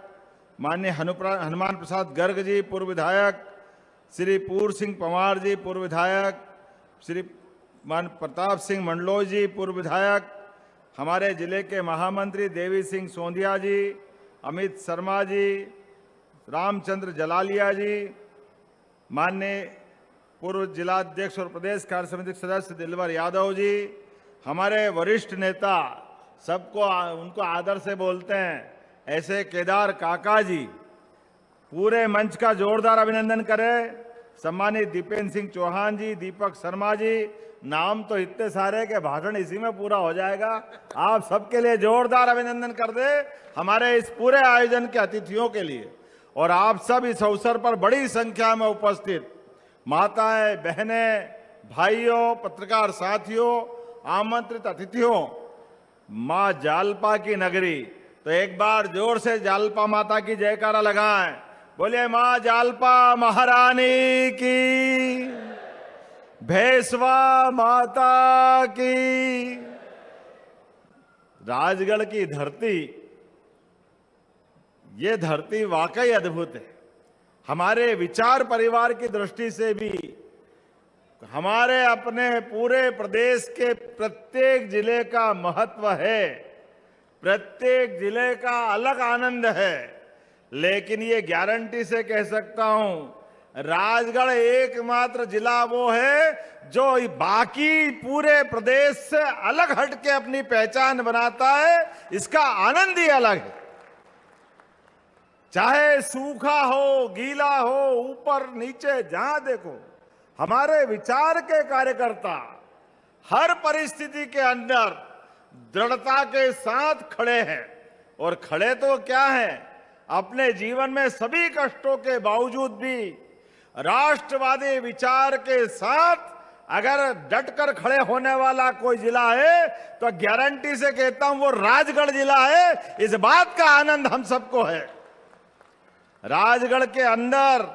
माननीय हनुमान प्रसाद गर्ग जी पूर्व विधायक, श्री पूर्ण सिंह पंवार जी पूर्व विधायक, श्री मान प्रताप सिंह मंडलोई जी पूर्व विधायक, हमारे जिले के महामंत्री देवी सिंह सोंधिया जी, अमित शर्मा जी, रामचंद्र जलालिया जी, माननीय पूर्व जिलाध्यक्ष और प्रदेश कार्य समिति सदस्य दिलवर यादव जी, हमारे वरिष्ठ नेता, सबको उनको आदर से बोलते हैं ऐसे केदार काका जी, पूरे मंच का जोरदार अभिनंदन करें। सम्मानित दीपेंद्र सिंह चौहान जी, दीपक शर्मा जी, नाम तो इतने सारे के भाषण इसी में पूरा हो जाएगा। आप सबके लिए जोरदार अभिनंदन कर दे हमारे इस पूरे आयोजन के अतिथियों के लिए। और आप सब इस अवसर पर बड़ी संख्या में उपस्थित माताएं, बहनें, भाइयों, पत्रकार साथियों, आमंत्रित अतिथियों, मां जालपा की नगरी, तो एक बार जोर से जालपा माता की जयकारा लगाएं। बोलिए मां जालपा महारानी की, भैसवा माता की। राजगढ़ की धरती, ये धरती वाकई अद्भुत है। हमारे विचार परिवार की दृष्टि से भी हमारे अपने पूरे प्रदेश के प्रत्येक जिले का महत्व है, प्रत्येक जिले का अलग आनंद है। लेकिन ये गारंटी से कह सकता हूं, राजगढ़ एकमात्र जिला वो है जो बाकी पूरे प्रदेश से अलग हटके अपनी पहचान बनाता है। इसका आनंद ही अलग है। चाहे सूखा हो, गीला हो, ऊपर नीचे, जहां देखो हमारे विचार के कार्यकर्ता हर परिस्थिति के अंदर दृढ़ता के साथ खड़े हैं। और खड़े तो क्या हैं, अपने जीवन में सभी कष्टों के बावजूद भी राष्ट्रवादी विचार के साथ अगर डटकर खड़े होने वाला कोई जिला है तो गारंटी से कहता हूं वो राजगढ़ जिला है। इस बात का आनंद हम सबको है। राजगढ़ के अंदर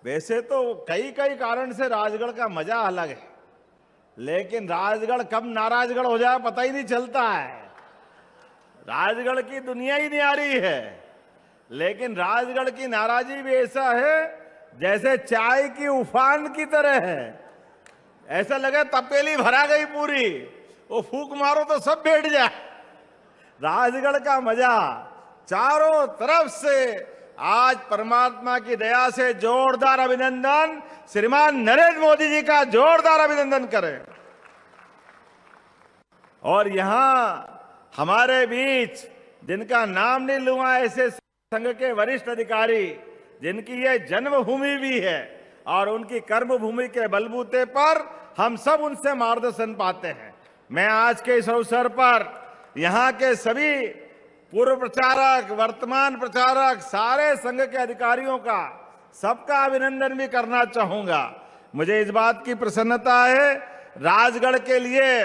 वैसे तो कई कारण से राजगढ़ का मजा अलग है, लेकिन राजगढ़ कब नाराजगढ़ हो जाए पता ही नहीं चलता है। राजगढ़ की दुनिया ही न्यारी है, लेकिन राजगढ़ की नाराजी भी ऐसा है जैसे चाय की उफान की तरह है। ऐसा लगे तपेली भरा गई पूरी, वो फूंक मारो तो सब बैठ जाए। राजगढ़ का मजा चारों तरफ से। आज परमात्मा की दया से जोरदार अभिनंदन, श्रीमान नरेंद्र मोदी जी का जोरदार अभिनंदन करें। और यहां हमारे बीच जिनका नाम नहीं लूंगा, ऐसे संघ के वरिष्ठ अधिकारी जिनकी ये जन्मभूमि भी है और उनकी कर्मभूमि के बलबूते पर हम सब उनसे मार्गदर्शन पाते हैं। मैं आज के इस अवसर पर यहां के सभी पूर्व प्रचारक, वर्तमान प्रचारक, सारे संघ के अधिकारियों का सबका अभिनंदन भी करना चाहूंगा। मुझे इस बात की प्रसन्नता है, राजगढ़ के लिए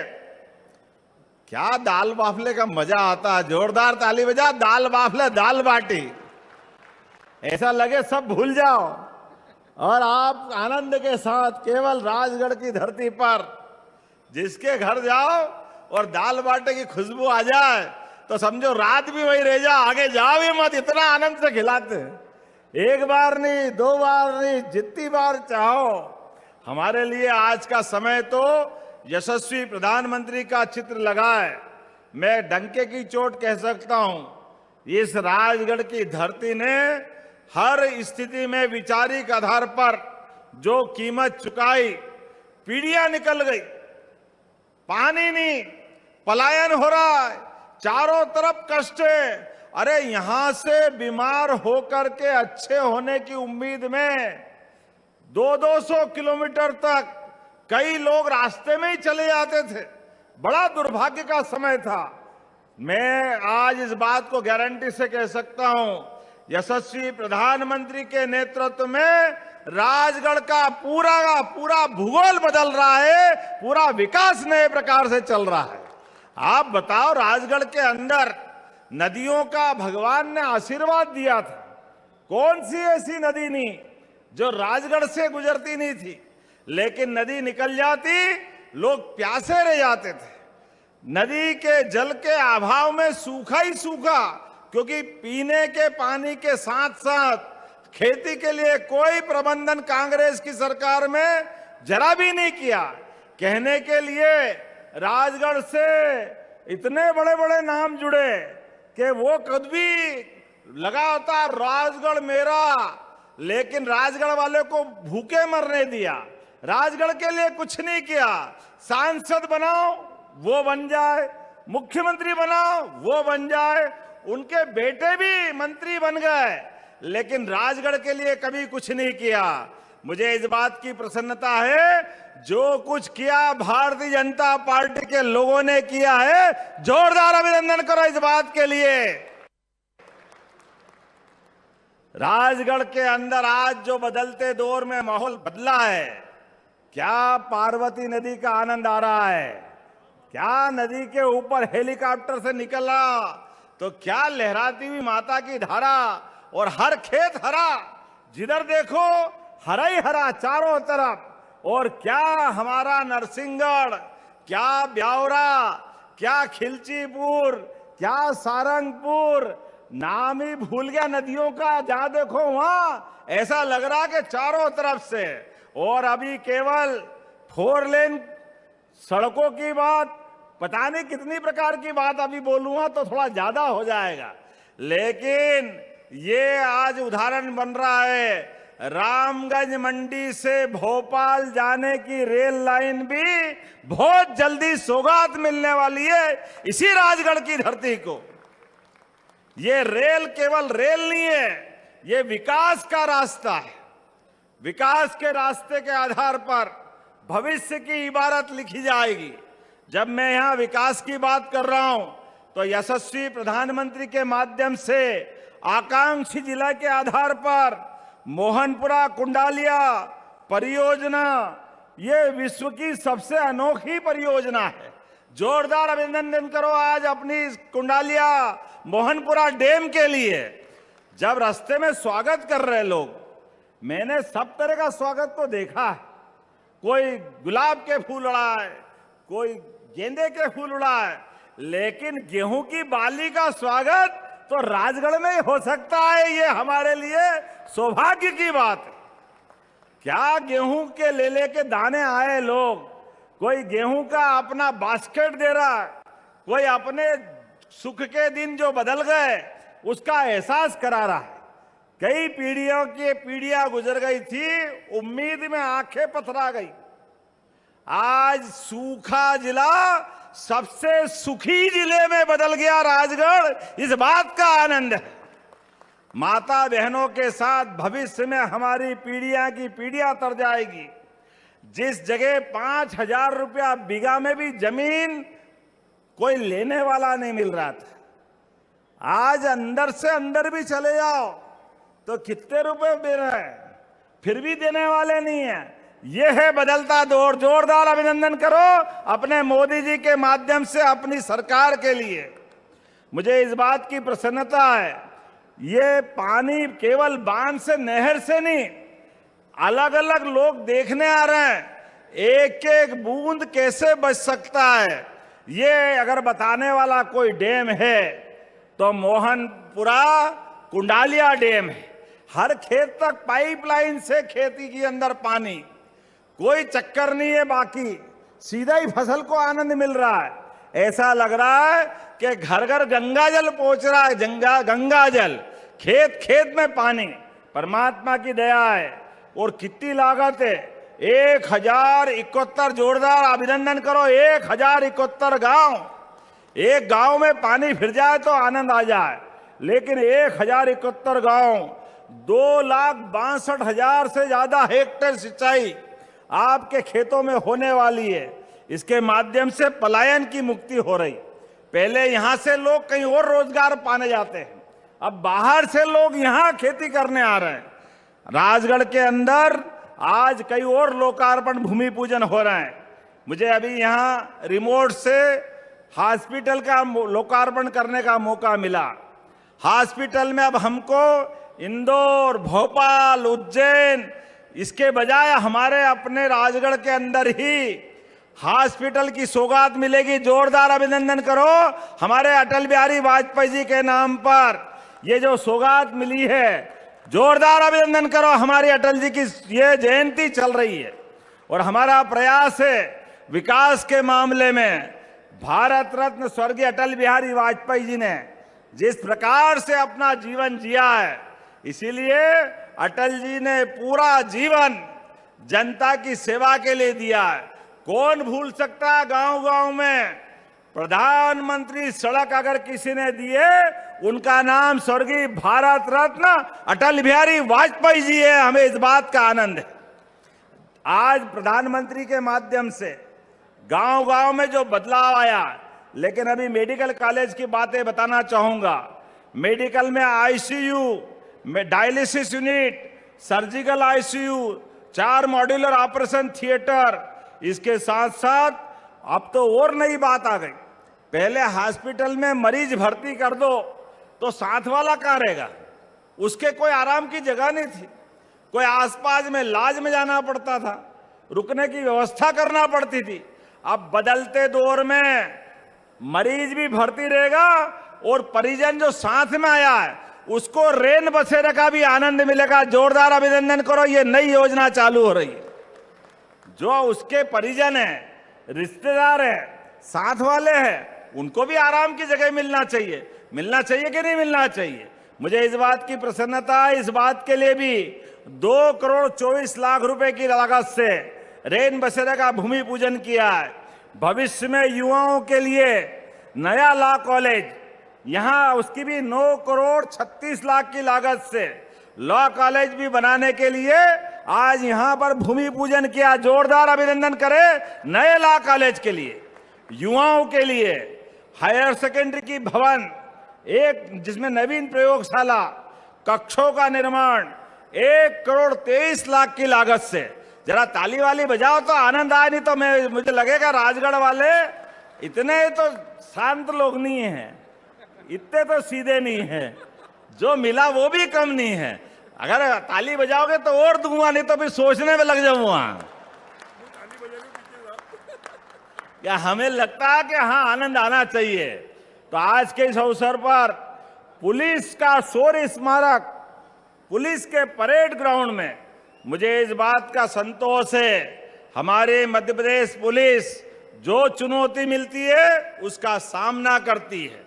क्या दाल बाफले का मजा आता है। जोरदार ताली बजा, दाल बाफले, दाल बाटी, ऐसा लगे सब भूल जाओ और आप आनंद के साथ केवल राजगढ़ की धरती पर जिसके घर जाओ और दाल बाटे की खुशबू आ जाए तो समझो रात भी वही रह जा, आगे जाओ ही मत, इतना आनंद से खिलाते। एक बार नहीं, दो बार नहीं, जितनी बार चाहो। हमारे लिए आज का समय तो यशस्वी प्रधानमंत्री का चित्र लगा है। मैं डंके की चोट कह सकता हूं, इस राजगढ़ की धरती ने हर स्थिति में वैचारिक आधार पर जो कीमत चुकाई, पीढ़ियां निकल गई, पानी नहीं, पलायन हो रहा है, चारों तरफ कष्ट है। अरे यहां से बीमार होकर के अच्छे होने की उम्मीद में 200-200 किलोमीटर तक कई लोग रास्ते में ही चले जाते थे। बड़ा दुर्भाग्य का समय था। मैं आज इस बात को गारंटी से कह सकता हूं, यशस्वी प्रधानमंत्री के नेतृत्व में राजगढ़ का पूरा भूगोल बदल रहा है, पूरा विकास नए प्रकार से चल रहा है। आप बताओ, राजगढ़ के अंदर नदियों का भगवान ने आशीर्वाद दिया था। कौन सी ऐसी नदी नहीं जो राजगढ़ से गुजरती नहीं थी, लेकिन नदी निकल जाती, लोग प्यासे रह जाते थे। नदी के जल के अभाव में सूखा ही सूखा, क्योंकि पीने के पानी के साथ साथ खेती के लिए कोई प्रबंधन कांग्रेस की सरकार में जरा भी नहीं किया। कहने के लिए राजगढ़ से इतने बड़े बड़े नाम जुड़े कि वो कभी लगा होता राजगढ़ मेरा, लेकिन राजगढ़ वाले को भूखे मरने दिया। राजगढ़ के लिए कुछ नहीं किया। सांसद बनाओ वो बन जाए, मुख्यमंत्री बनाओ वो बन जाए, उनके बेटे भी मंत्री बन गए, लेकिन राजगढ़ के लिए कभी कुछ नहीं किया। मुझे इस बात की प्रसन्नता है, जो कुछ किया भारतीय जनता पार्टी के लोगों ने किया है। जोरदार अभिनंदन करो इस बात के लिए। राजगढ़ के अंदर आज जो बदलते दौर में माहौल बदला है, क्या पार्वती नदी का आनंद आ रहा है, क्या नदी के ऊपर हेलीकॉप्टर से निकला तो क्या लहराती हुई माता की धारा, और हर खेत हरा, जिधर देखो हरा ही हरा चारों तरफ। और क्या हमारा नरसिंहगढ़, क्या ब्यावरा, क्या खिलचीपुर, क्या सारंगपुर, नाम ही भूल गया नदियों का। जहां देखो वहां ऐसा लग रहा कि चारों तरफ से। और अभी केवल 4 लेन सड़कों की बात, पता नहीं कितनी प्रकार की बात अभी बोलूंगा तो थोड़ा ज्यादा हो जाएगा, लेकिन ये आज उदाहरण बन रहा है। रामगंज मंडी से भोपाल जाने की रेल लाइन भी बहुत जल्दी सौगात मिलने वाली है इसी राजगढ़ की धरती को। ये रेल केवल रेल नहीं है, ये विकास का रास्ता है। विकास के रास्ते के आधार पर भविष्य की इबारत लिखी जाएगी। जब मैं यहां विकास की बात कर रहा हूं तो यशस्वी प्रधानमंत्री के माध्यम से आकांक्षी जिला के आधार पर मोहनपुरा कुंडालिया परियोजना, ये विश्व की सबसे अनोखी परियोजना है। जोरदार अभिनंदन करो आज अपनी कुंडालिया मोहनपुरा डैम के लिए। जब रास्ते में स्वागत कर रहे लोग, मैंने सब तरह का स्वागत तो देखा है। कोई गुलाब के फूल उड़ाए, कोई गेंदे के फूल उड़ाए, लेकिन गेहूं की बाली का स्वागत तो राजगढ़ में ही हो सकता है। ये हमारे लिए सौभाग्य की बात है। क्या गेहूं के ले के दाने आए लोग, कोई गेहूं का अपना बास्केट दे रहा है, कोई अपने सुख के दिन जो बदल गए उसका एहसास करा रहा है। कई पीढ़ियां गुजर गई थी, उम्मीद में आंखें पथरा गई। आज सूखा जिला सबसे सुखी जिले में बदल गया राजगढ़, इस बात का आनंद है। माता बहनों के साथ भविष्य में हमारी पीढ़ियां की पीढ़ियां तर जाएगी। जिस जगह 5,000 रुपया बीघा में भी जमीन कोई लेने वाला नहीं मिल रहा था, आज अंदर से अंदर भी चले जाओ तो कितने रुपए दे रहे हैं, फिर भी देने वाले नहीं है। यह है बदलता दौर। जोरदार अभिनंदन करो अपने मोदी जी के माध्यम से अपनी सरकार के लिए। मुझे इस बात की प्रसन्नता है, ये पानी केवल बांध से, नहर से नहीं, अलग अलग लोग देखने आ रहे हैं एक एक बूंद कैसे बच सकता है। ये अगर बताने वाला कोई डैम है तो मोहनपुरा कुंडालिया डैम है। हर खेत तक पाइपलाइन से खेती के अंदर पानी, कोई चक्कर नहीं है, बाकी सीधा ही फसल को आनंद मिल रहा है। ऐसा लग रहा है कि घर घर गंगा जल पहुंच रहा है। गंगा जल, खेत खेत में पानी, परमात्मा की दया है। और कितनी लागत है, 1071, जोरदार अभिनंदन करो, 1071 गांव। एक गांव में पानी फिर जाए तो आनंद आ जाए, लेकिन 1071 गांव, 2,62,000 से ज्यादा हेक्टेयर सिंचाई आपके खेतों में होने वाली है। इसके माध्यम से पलायन की मुक्ति हो रही। पहले यहां से लोग कहीं और रोजगार पाने जाते हैं, अब बाहर से लोग यहां खेती करने आ रहे हैं। राजगढ़ के अंदर आज कई और लोकार्पण भूमि पूजन हो रहे हैं। मुझे अभी यहां रिमोट से हॉस्पिटल का लोकार्पण करने का मौका मिला। हॉस्पिटल में अब हमको इंदौर, भोपाल, उज्जैन, इसके बजाय हमारे अपने राजगढ़ के अंदर ही हॉस्पिटल की सौगात मिलेगी। जोरदार अभिनंदन करो हमारे अटल बिहारी वाजपेयी जी के नाम पर ये जो सौगात मिली है, जोरदार अभिनंदन करो। हमारी अटल जी की ये जयंती चल रही है और हमारा प्रयास है विकास के मामले में। भारत रत्न स्वर्गीय अटल बिहारी वाजपेयी जी ने जिस प्रकार से अपना जीवन जिया है, इसीलिए अटल जी ने पूरा जीवन जनता की सेवा के लिए दिया है। कौन भूल सकता है, गांव-गांव में प्रधानमंत्री सड़क अगर किसी ने दिए, उनका नाम स्वर्गीय भारत रत्न अटल बिहारी वाजपेयी जी है। हमें इस बात का आनंद है। आज प्रधानमंत्री के माध्यम से गांव-गांव में जो बदलाव आया, लेकिन अभी मेडिकल कॉलेज की बातें बताना चाहूंगा। मेडिकल में आईसीयू में dialysis unit, surgical ICU, 4 modular operation theatre, इसके साथ साथ अब तो और नई बात आ गई। पहले हॉस्पिटल में मरीज भर्ती कर दो तो साथ वाला कहाँ रहेगा, उसके कोई आराम की जगह नहीं थी। कोई आसपास में लॉज में जाना पड़ता था, रुकने की व्यवस्था करना पड़ती थी। अब बदलते दौर में मरीज भी भर्ती रहेगा और परिजन जो साथ में आया है उसको रेन बसेरे का भी आनंद मिलेगा। जोरदार अभिनंदन करो, ये नई योजना चालू हो रही है। जो उसके परिजन है, रिश्तेदार है, साथ वाले हैं, उनको भी आराम की जगह मिलना चाहिए। मिलना चाहिए कि नहीं मिलना चाहिए? मुझे इस बात की प्रसन्नता है, इस बात के लिए भी 2 करोड़ 24 लाख रुपए की लागत से रेन बसेरे का भूमि पूजन किया है। भविष्य में युवाओं के लिए नया लॉ कॉलेज, यहां उसकी भी 9 करोड़ 36 लाख की लागत से लॉ कॉलेज भी बनाने के लिए आज यहां पर भूमि पूजन किया। जोरदार अभिनंदन करें नए लॉ कॉलेज के लिए। युवाओं के लिए हायर सेकेंडरी की भवन, एक जिसमें नवीन प्रयोगशाला, कक्षों का निर्माण 1 करोड़ 23 लाख की लागत से। जरा ताली वाली बजाओ तो आनंद आए, नहीं तो मुझे लगेगा राजगढ़ वाले इतने तो शांत लोग नहीं हैं, इतने तो सीधे नहीं हैं, जो मिला वो भी कम नहीं है। अगर ताली बजाओगे तो और दूंगा, नहीं तो फिर सोचने में लग जाऊंगा। क्या हमें लगता है कि हाँ आनंद आना चाहिए। तो आज के इस अवसर पर पुलिस का शौर्य स्मारक, पुलिस के परेड ग्राउंड में मुझे इस बात का संतोष है, हमारे मध्य प्रदेश पुलिस जो चुनौती मिलती है उसका सामना करती है।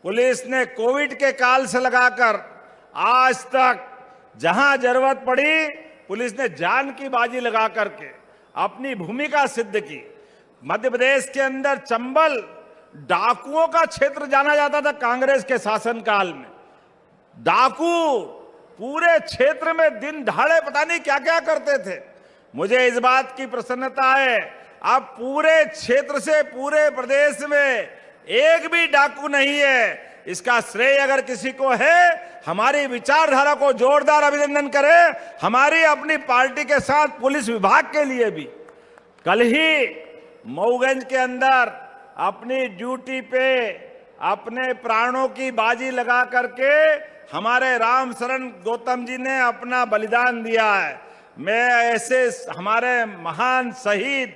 पुलिस ने कोविड के काल से लगाकर आज तक जहां जरूरत पड़ी, पुलिस ने जान की बाजी लगा करके अपनी भूमिका सिद्ध की। मध्य प्रदेश के अंदर चंबल डाकुओं का क्षेत्र जाना जाता था कांग्रेस के शासनकाल में। डाकू पूरे क्षेत्र में दिन दहाड़े पता नहीं क्या क्या करते थे। मुझे इस बात की प्रसन्नता है, अब पूरे क्षेत्र से पूरे प्रदेश में एक भी डाकू नहीं है। इसका श्रेय अगर किसी को है, हमारी विचारधारा को जोरदार अभिनंदन करें। हमारी अपनी पार्टी के साथ पुलिस विभाग के लिए भी कल ही मऊगंज के अंदर अपनी ड्यूटी पे अपने प्राणों की बाजी लगा करके हमारे राम शरण गौतम जी ने अपना बलिदान दिया है। मैं ऐसे हमारे महान शहीद,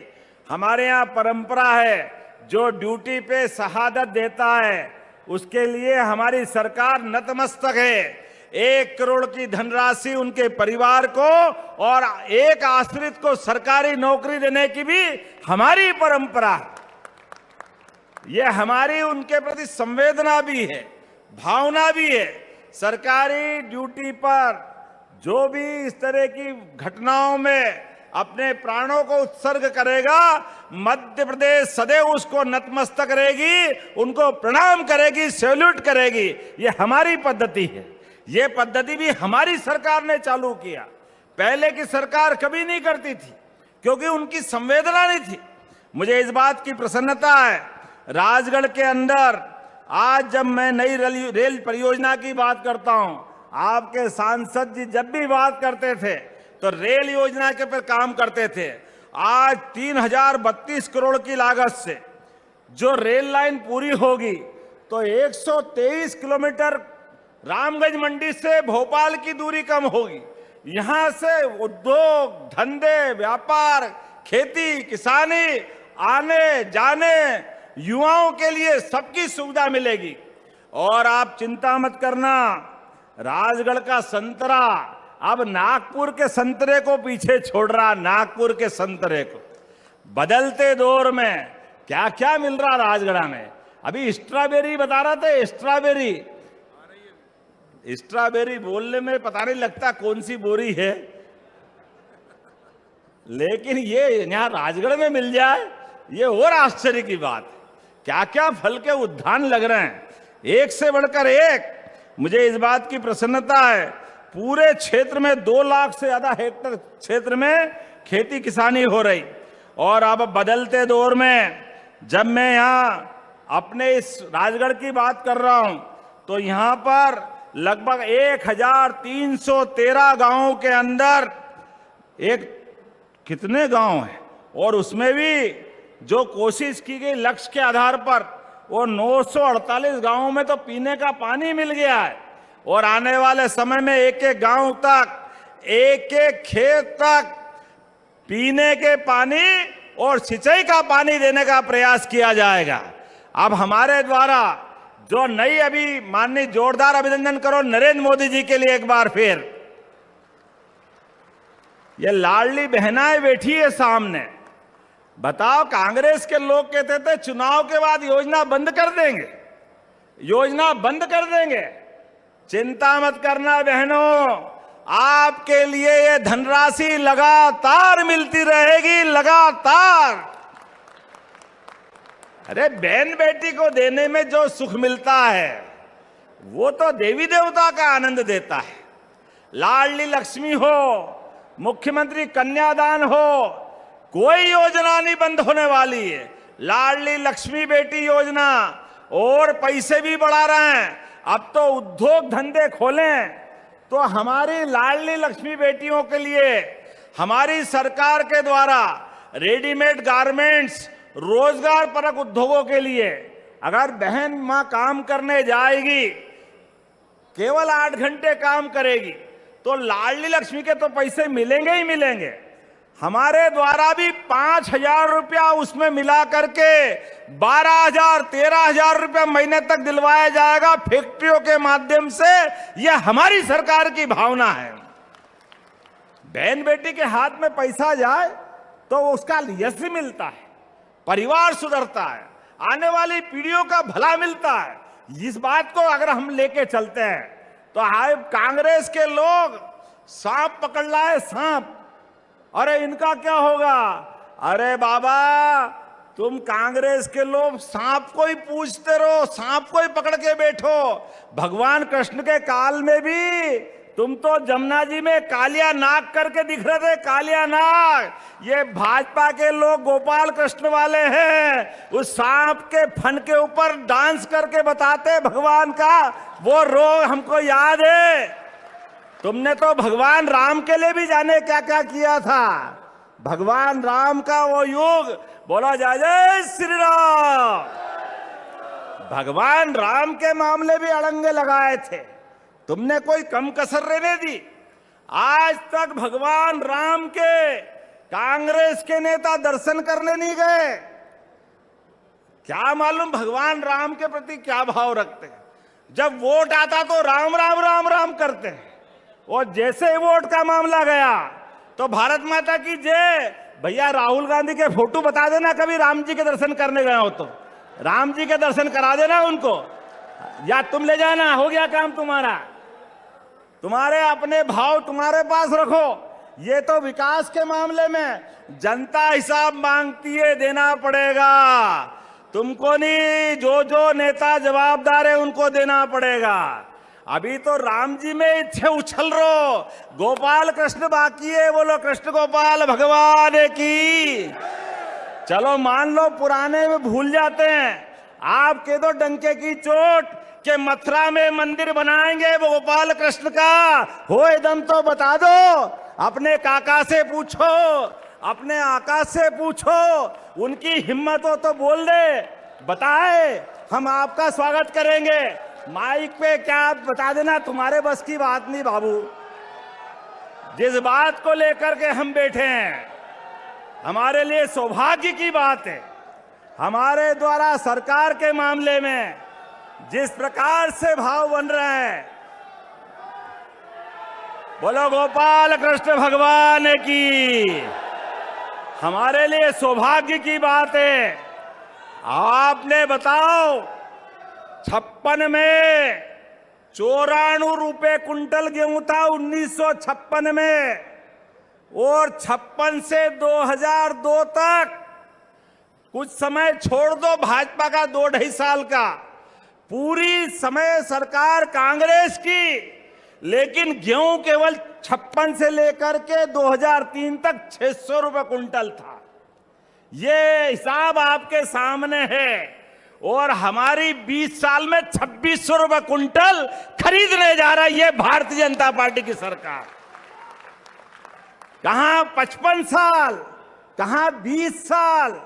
हमारे यहाँ परंपरा है, जो ड्यूटी पे शहादत देता है उसके लिए हमारी सरकार नतमस्तक है। 1 करोड़ की धनराशि उनके परिवार को और एक आश्रित को सरकारी नौकरी देने की भी हमारी परंपरा है। यह हमारी उनके प्रति संवेदना भी है, भावना भी है। सरकारी ड्यूटी पर जो भी इस तरह की घटनाओं में अपने प्राणों को उत्सर्ग करेगा, मध्य प्रदेश सदैव उसको नतमस्तक रहेगी, उनको प्रणाम करेगी, सैल्यूट करेगी। ये हमारी पद्धति है। ये पद्धति भी हमारी सरकार ने चालू किया, पहले की सरकार कभी नहीं करती थी क्योंकि उनकी संवेदना नहीं थी। मुझे इस बात की प्रसन्नता है, राजगढ़ के अंदर आज जब मैं नई रेल परियोजना की बात करता हूं, आपके सांसद जी जब भी बात करते थे तो रेल योजना के पर काम करते थे। आज 3032 करोड़ की लागत से जो रेल लाइन पूरी होगी तो 123 किलोमीटर रामगंज मंडी से भोपाल की दूरी कम होगी। यहां से उद्योग, धंधे, व्यापार, खेती, किसानी आने जाने युवाओं के लिए सबकी सुविधा मिलेगी। और आप चिंता मत करना, राजगढ़ का संतरा अब नागपुर के संतरे को पीछे छोड़ रहा। नागपुर के संतरे को बदलते दौर में क्या क्या मिल रहा राजगढ़ में। अभी स्ट्रॉबेरी बता रहा था, स्ट्रॉबेरी बोलने में पता नहीं लगता कौन सी बोरी है, लेकिन ये यहां राजगढ़ में मिल जाए ये और आश्चर्य की बात है। क्या क्या फल के उद्यान लग रहे हैं, एक से बढ़कर एक। मुझे इस बात की प्रसन्नता है, पूरे क्षेत्र में 2 लाख से ज्यादा हेक्टेयर क्षेत्र में खेती किसानी हो रही। और अब बदलते दौर में जब मैं यहां अपने इस राजगढ़ की बात कर रहा हूं तो यहां पर लगभग 1313 गांवों के अंदर एक कितने गांव हैं, और उसमें भी जो कोशिश की गई लक्ष्य के आधार पर वो 948 गांवों में तो पीने का पानी मिल गया है। और आने वाले समय में एक एक गांव तक, एक एक खेत तक पीने के पानी और सिंचाई का पानी देने का प्रयास किया जाएगा। अब हमारे द्वारा जो नई, अभी माननीय जोरदार अभिनंदन करो नरेंद्र मोदी जी के लिए एक बार फिर। ये लाडली बहनाएं बैठी है सामने। बताओ, कांग्रेस के लोग कहते थे चुनाव के बाद योजना बंद कर देंगे, योजना बंद कर देंगे। चिंता मत करना बहनों, आपके लिए ये धनराशि लगातार मिलती रहेगी, लगातार। अरे बहन बेटी को देने में जो सुख मिलता है वो तो देवी देवता का आनंद देता है। लाडली लक्ष्मी हो, मुख्यमंत्री कन्यादान हो, कोई योजना नहीं बंद होने वाली है। लाडली लक्ष्मी बेटी योजना और पैसे भी बढ़ा रहे हैं। अब तो उद्योग धंधे खोलें तो हमारी लाडली लक्ष्मी बेटियों के लिए हमारी सरकार के द्वारा रेडीमेड गारमेंट्स, रोजगार परक उद्योगों के लिए अगर बहन मां काम करने जाएगी, केवल 8 घंटे काम करेगी तो लाडली लक्ष्मी के तो पैसे मिलेंगे ही मिलेंगे। हमारे द्वारा भी 5,000 रुपया उसमें मिला करके 12,000, 13,000 रुपया महीने तक दिलवाया जाएगा फैक्ट्रियों के माध्यम से। यह हमारी सरकार की भावना है। बहन बेटी के हाथ में पैसा जाए तो उसका यश मिलता है, परिवार सुधरता है, आने वाली पीढ़ियों का भला मिलता है। इस बात को अगर हम लेके चलते हैं तो आए कांग्रेस के लोग सांप पकड़ लाए, सांप। अरे इनका क्या होगा? अरे बाबा, तुम कांग्रेस के लोग सांप को ही पूछते रहो, सांप को ही पकड़ के बैठो। भगवान कृष्ण के काल में भी तुम तो जमुना जी में कालिया नाग करके दिख रहे थे, कालिया नाग। ये भाजपा के लोग गोपाल कृष्ण वाले हैं, उस सांप के फन के ऊपर डांस करके बताते भगवान का वो रोग हमको याद है। तुमने तो भगवान राम के लिए भी जाने क्या क्या किया था। भगवान राम का वो युग, बोला जय जय श्री राम। भगवान राम के मामले भी अड़ंगे लगाए थे, तुमने कोई कम कसर रहने दी। आज तक भगवान राम के कांग्रेस के नेता दर्शन करने नहीं गए। क्या मालूम भगवान राम के प्रति क्या भाव रखते हैं। जब वोट आता तो राम राम राम राम करते हैं, और जैसे वोट का मामला गया तो भारत माता की जय। भैया राहुल गांधी के फोटो बता देना कभी राम जी के दर्शन करने गए हो तो, राम जी के दर्शन करा देना उनको, या तुम ले जाना, हो गया काम तुम्हारा। तुम्हारे अपने भाव तुम्हारे पास रखो। ये तो विकास के मामले में जनता हिसाब मांगती है, देना पड़ेगा तुमको नहीं। जो जो नेता जवाबदार है उनको देना पड़ेगा। अभी तो राम जी में इच्छे उछल रो, गोपाल कृष्ण बाकी है। बोलो कृष्ण गोपाल भगवान की। चलो मान लो पुराने में भूल जाते हैं, आप कह दो डंके की चोट के मथुरा में मंदिर बनाएंगे वो गोपाल कृष्ण का, हो एकदम तो बता दो। अपने काका से पूछो, अपने आका से पूछो, उनकी हिम्मत हो तो बोल दे, बताए, हम आपका स्वागत करेंगे। माइक पे क्या बता देना, तुम्हारे बस की बात नहीं बाबू। जिस बात को लेकर के हम बैठे हैं हमारे लिए सौभाग्य की बात है। हमारे द्वारा सरकार के मामले में जिस प्रकार से भाव बन रहे हैं, बोलो गोपाल कृष्ण भगवान की, हमारे लिए सौभाग्य की बात है। आपने बताओ 56 में 94 रुपए कुंटल गेहूं था 1956 में, और 56 से 2002 तक, कुछ समय छोड़ दो भाजपा का 2-2.5 साल का, पूरी समय सरकार कांग्रेस की, लेकिन गेहूं केवल 56 से लेकर के 2003 तक 600 रुपए कुंटल था। ये हिसाब आपके सामने है। और हमारी 20 साल में 2600 रुपए कुंटल खरीदने जा रहा है ये भारतीय जनता पार्टी की सरकार। कहां 55 साल, कहां 20 साल,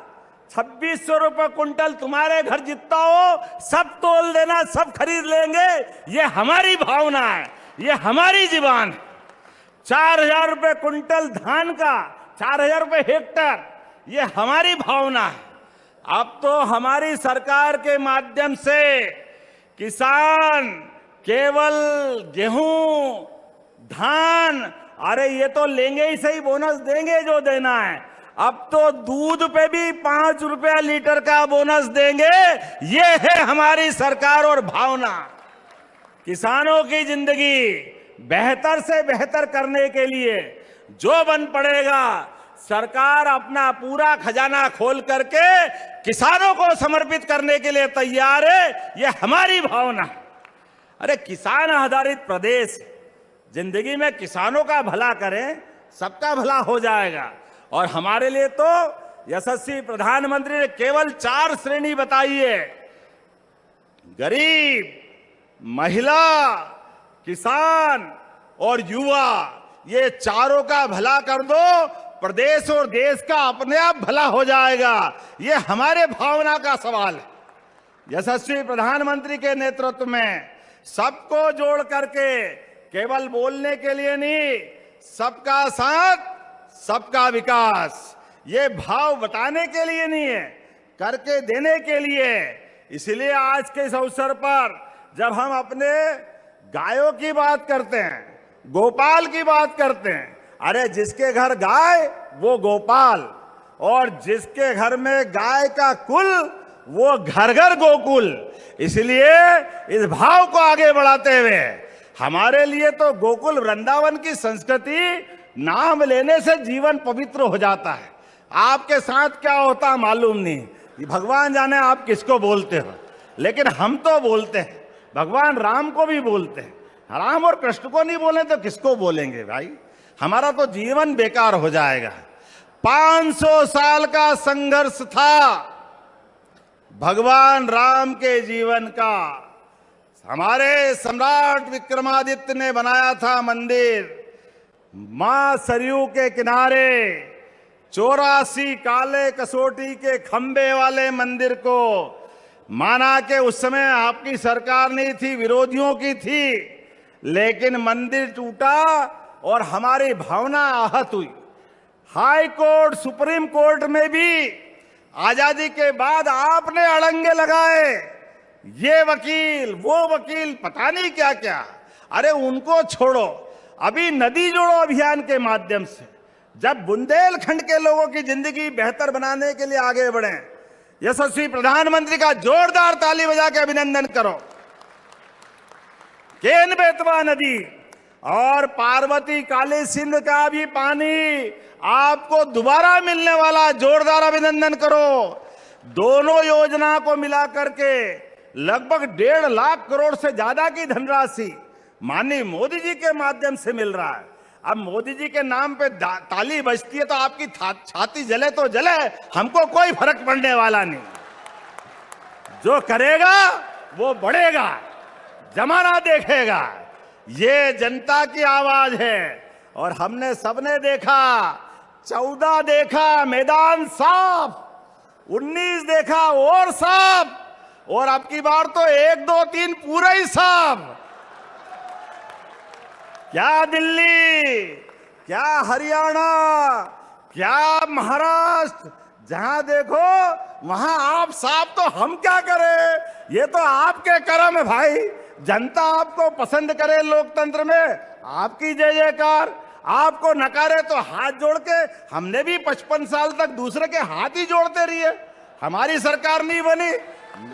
2600 रुपए कुंटल तुम्हारे घर जितना हो सब तोल देना, सब खरीद लेंगे, ये हमारी भावना है, ये हमारी जीवान है। 4000 रुपए कुंटल धान का, 4000 रुपए हेक्टर, ये हमारी भावना है। अब तो हमारी सरकार के माध्यम से किसान केवल गेहूं, धान, अरे ये तो लेंगे ही सही, बोनस देंगे जो देना है। अब तो दूध पे भी 5 रुपया लीटर का बोनस देंगे। ये है हमारी सरकार और भावना। किसानों की जिंदगी बेहतर से बेहतर करने के लिए जो बन पड़ेगा, सरकार अपना पूरा खजाना खोल करके किसानों को समर्पित करने के लिए तैयार है। यह हमारी भावना है। अरे किसान आधारित प्रदेश, जिंदगी में किसानों का भला करें, सबका भला हो जाएगा। और हमारे लिए तो यशस्वी प्रधानमंत्री ने केवल 4 श्रेणी बताई है, गरीब, महिला, किसान और युवा, ये चारों का भला कर दो, प्रदेश और देश का अपने आप भला हो जाएगा। ये हमारे भावना का सवाल है। यशस्वी प्रधानमंत्री के नेतृत्व में सबको जोड़ करके, केवल बोलने के लिए नहीं, सबका साथ सबका विकास, ये भाव बताने के लिए नहीं है, करके देने के लिए। इसलिए आज के इस अवसर पर जब हम अपने गायों की बात करते हैं, गोपाल की बात करते हैं, अरे जिसके घर गाय वो गोपाल, और जिसके घर में गाय का कुल वो घर घर गोकुल। इसलिए इस भाव को आगे बढ़ाते हुए हमारे लिए तो गोकुल वृंदावन की संस्कृति, नाम लेने से जीवन पवित्र हो जाता है। आपके साथ क्या होता मालूम नहीं, ये भगवान जाने आप किसको बोलते हो, लेकिन हम तो बोलते हैं, भगवान राम को भी बोलते हैं। राम और कृष्ण को नहीं बोले तो किसको बोलेंगे भाई? हमारा तो जीवन बेकार हो जाएगा। 500 साल का संघर्ष था भगवान राम के जीवन का। हमारे सम्राट विक्रमादित्य ने बनाया था मंदिर मां सरयू के किनारे, 84 काले कसौटी के खंबे वाले मंदिर को। माना कि उस समय आपकी सरकार नहीं थी, विरोधियों की थी, लेकिन मंदिर टूटा और हमारी भावना आहत हुई। हाई कोर्ट, सुप्रीम कोर्ट में भी आजादी के बाद आपने अड़ंगे लगाए, ये वकील वो वकील, पता नहीं क्या क्या। अरे उनको छोड़ो, अभी नदी जोड़ो अभियान के माध्यम से जब बुंदेलखंड के लोगों की जिंदगी बेहतर बनाने के लिए आगे बढ़े, यशस्वी प्रधानमंत्री का जोरदार ताली बजा के अभिनंदन करो। केन बेतवा नदी और पार्वती काली सिंध का भी पानी आपको दोबारा मिलने वाला, जोरदार अभिनंदन करो। दोनों योजना को मिला करके लगभग 1.5 लाख करोड़ से ज्यादा की धनराशि माननीय मोदी जी के माध्यम से मिल रहा है। अब मोदी जी के नाम पे ताली बजती है तो आपकी छाती जले तो जले, हमको कोई फर्क पड़ने वाला नहीं। जो करेगा वो बढ़ेगा, जमाना देखेगा। ये जनता की आवाज है और हमने सबने देखा, 14 देखा मैदान साफ, 19 देखा और साफ, और अब की बार तो 1, 2, 3 पूरा ही साफ। क्या दिल्ली, क्या हरियाणा, क्या महाराष्ट्र, जहां देखो वहां आप साफ, तो हम क्या करें? ये तो आपके कर्म है भाई। जनता आपको पसंद करे लोकतंत्र में, आपकी जय जयकार। आपको नकारे तो हाथ जोड़ के, हमने भी 55 साल तक दूसरे के हाथ ही जोड़ते रहिए। हमारी सरकार नहीं बनी,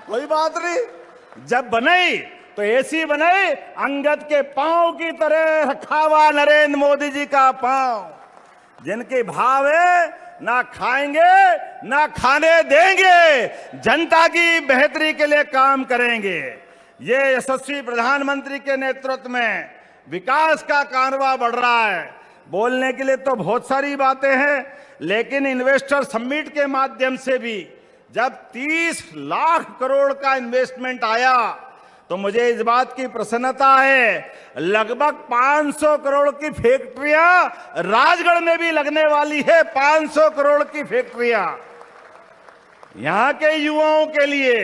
कोई बात नहीं। जब बनाई तो ऐसी बनाई, अंगद के पांव की तरह रखा हुआ नरेंद्र मोदी जी का पांव। जिनके भाव है ना खाएंगे ना खाने देंगे, जनता की बेहतरी के लिए काम करेंगे। ये यशस्वी प्रधानमंत्री के नेतृत्व में विकास का कारवां बढ़ रहा है। बोलने के लिए तो बहुत सारी बातें हैं, लेकिन इन्वेस्टर समिट के माध्यम से भी जब 30 लाख करोड़ का इन्वेस्टमेंट आया तो मुझे इस बात की प्रसन्नता है, लगभग 500 करोड़ की फैक्ट्रियां राजगढ़ में भी लगने वाली है। 500 करोड़ की फैक्ट्रियां यहां के युवाओं के लिए,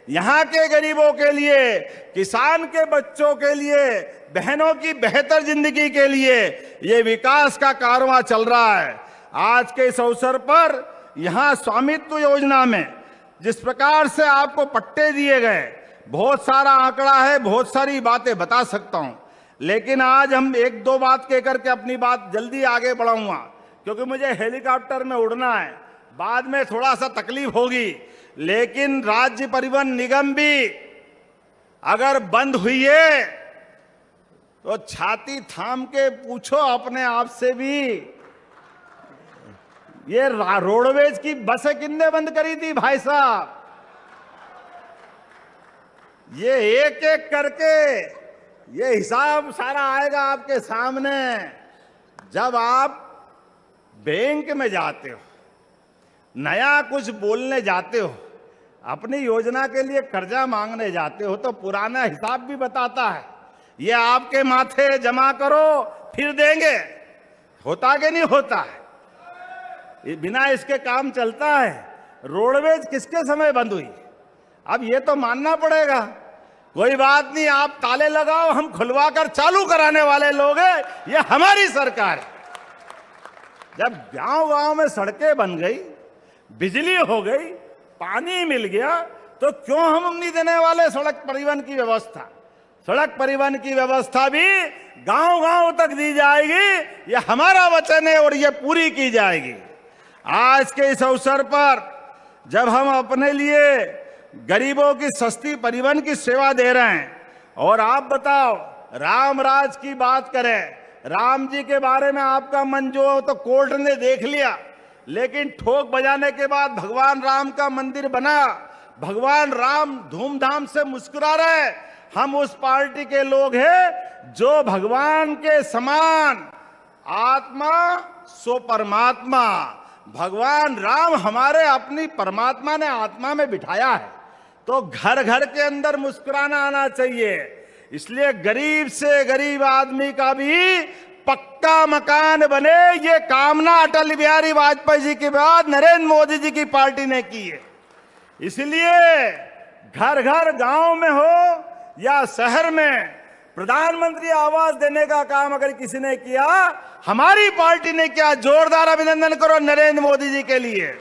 यहां के गरीबों के लिए, किसान के बच्चों के लिए, बहनों की बेहतर जिंदगी के लिए ये विकास का कारवां चल रहा है। आज के इस अवसर पर यहां स्वामित्व योजना में जिस प्रकार से आपको पट्टे दिए गए, बहुत सारा आंकड़ा है, बहुत सारी बातें बता सकता हूं, लेकिन आज हम एक दो बात कहकर के अपनी बात जल्दी आगे बढ़ाऊंगा, क्योंकि मुझे हेलीकॉप्टर में उड़ना है। बाद में थोड़ा सा तकलीफ होगी, लेकिन राज्य परिवहन निगम भी अगर बंद हुई है तो छाती थाम के पूछो अपने आप से भी, ये रोडवेज की बसें किसने बंद करी थी भाई साहब? ये एक एक करके ये हिसाब सारा आएगा आपके सामने। जब आप बैंक में जाते हो, नया कुछ बोलने जाते हो, अपनी योजना के लिए कर्जा मांगने जाते हो, तो पुराना हिसाब भी बताता है, ये आपके माथे जमा करो फिर देंगे। होता कि नहीं होता है? बिना इसके काम चलता है? रोडवेज किसके समय बंद हुई? अब ये तो मानना पड़ेगा। कोई बात नहीं, आप ताले लगाओ, हम खुलवा कर चालू कराने वाले लोग हैं, ये हमारी सरकार है। जब गांव गांव में सड़कें बन गई, बिजली हो गई, पानी मिल गया, तो क्यों हम नहीं देने वाले सड़क परिवहन की व्यवस्था? सड़क परिवहन की व्यवस्था भी गांव गांव तक दी जाएगी, ये हमारा वचन है और ये पूरी की जाएगी। आज के इस अवसर पर जब हम अपने लिए गरीबों की सस्ती परिवहन की सेवा दे रहे हैं, और आप बताओ, राम राज की बात करें, राम जी के बारे में आपका मन जो हो तो कोर्ट ने देख लिया, लेकिन ठोक बजाने के बाद भगवान राम का मंदिर बना, भगवान राम धूमधाम से मुस्कुरा रहे। हम उस पार्टी के लोग हैं जो भगवान के समान, आत्मा सो परमात्मा, भगवान राम हमारे अपनी परमात्मा ने आत्मा में बिठाया है, तो घर घर के अंदर मुस्कुराना आना चाहिए। इसलिए गरीब से गरीब आदमी का भी पक्का मकान बने, ये कामना अटल बिहारी वाजपेयी जी के बाद नरेंद्र मोदी जी की पार्टी ने की है। इसलिए घर घर गांव में हो या शहर में प्रधानमंत्री आवास देने का काम अगर किसी ने किया, हमारी पार्टी ने किया। जोरदार अभिनंदन करो नरेंद्र मोदी जी के लिए।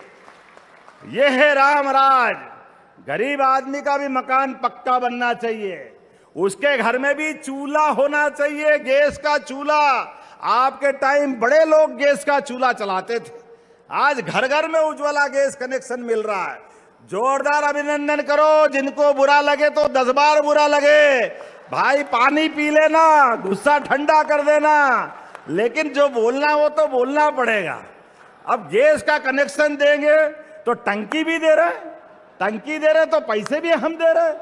यह है राम राज। गरीब आदमी का भी मकान पक्का बनना चाहिए, उसके घर में भी चूल्हा होना चाहिए, गैस का चूल्हा। आपके टाइम बड़े लोग गैस का चूल्हा चलाते थे, आज घर घर में उज्ज्वला गैस कनेक्शन मिल रहा है। जोरदार अभिनंदन करो। जिनको बुरा लगे तो 10 बार बुरा लगे, भाई पानी पी लेना, गुस्सा ठंडा कर देना, लेकिन जो बोलना वो तो बोलना पड़ेगा। अब गैस का कनेक्शन देंगे तो टंकी भी दे रहे, टंकी दे रहे तो पैसे भी हम दे रहे,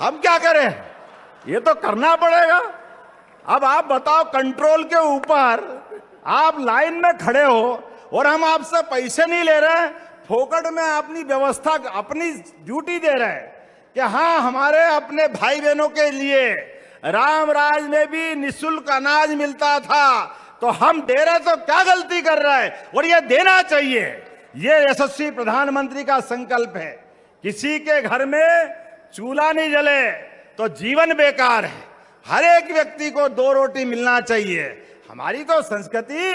हम क्या करें? ये तो करना पड़ेगा। अब आप बताओ, कंट्रोल के ऊपर आप लाइन में खड़े हो और हम आपसे पैसे नहीं ले रहे, फोकट में अपनी व्यवस्था, अपनी ड्यूटी दे रहे हैं कि हाँ, हमारे अपने भाई बहनों के लिए राम राज में भी निःशुल्क अनाज मिलता था, तो हम दे रहे तो क्या गलती कर रहे हैं? और ये देना चाहिए। ये यशस्वी प्रधानमंत्री का संकल्प है। किसी के घर में चूल्हा नहीं जले तो जीवन बेकार है। हर एक व्यक्ति को 2 रोटी मिलना चाहिए। हमारी तो संस्कृति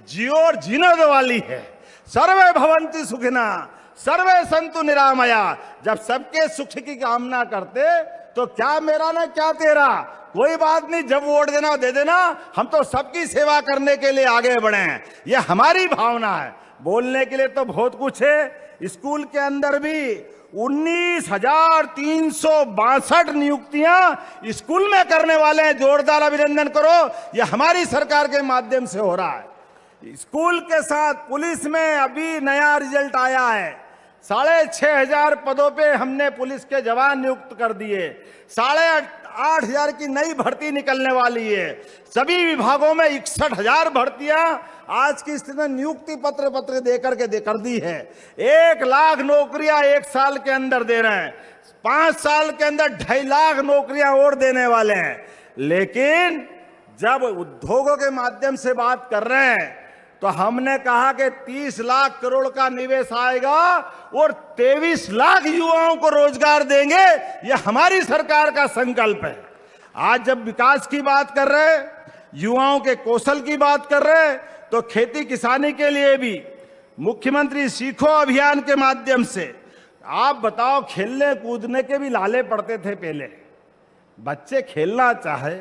जियो और जीने दो वाली है। सर्वे भवन्ति सुखिना, सर्वे संतु निरामया। जब सबके सुख की कामना करते तो क्या मेरा ना क्या तेरा, कोई बात नहीं, जब वोट देना दे देना, हम तो सबकी सेवा करने के लिए आगे बढ़े हैं, ये हमारी भावना है। बोलने के लिए तो बहुत कुछ है। स्कूल के अंदर भी 19,362 नियुक्तियां स्कूल में करने वाले हैं, जोरदार अभिनंदन करो, ये हमारी सरकार के माध्यम से हो रहा है। स्कूल के साथ पुलिस में अभी नया रिजल्ट आया है, 6,500 पदों पे हमने पुलिस के जवान नियुक्त कर दिए, 8,500 की नई भर्ती निकलने वाली है। सभी विभागों में 61,000 भर्तियां आज की स्थिति में नियुक्ति पत्र देकर के कर दी है। 1 लाख नौकरियां 1 साल के अंदर दे रहे हैं, 5 साल के अंदर 2.5 लाख नौकरियां और देने वाले हैं। लेकिन जब उद्योगों के माध्यम से बात कर रहे हैं तो हमने कहा कि 30 लाख करोड़ का निवेश आएगा और 23 लाख युवाओं को रोजगार देंगे, यह हमारी सरकार का संकल्प है। आज जब विकास की बात कर रहे हैं, युवाओं के कौशल की बात कर रहे हैं, तो खेती किसानी के लिए भी मुख्यमंत्री सीखो अभियान के माध्यम से, आप बताओ, खेलने कूदने के भी लाले पड़ते थे पहले, बच्चे खेलना चाहे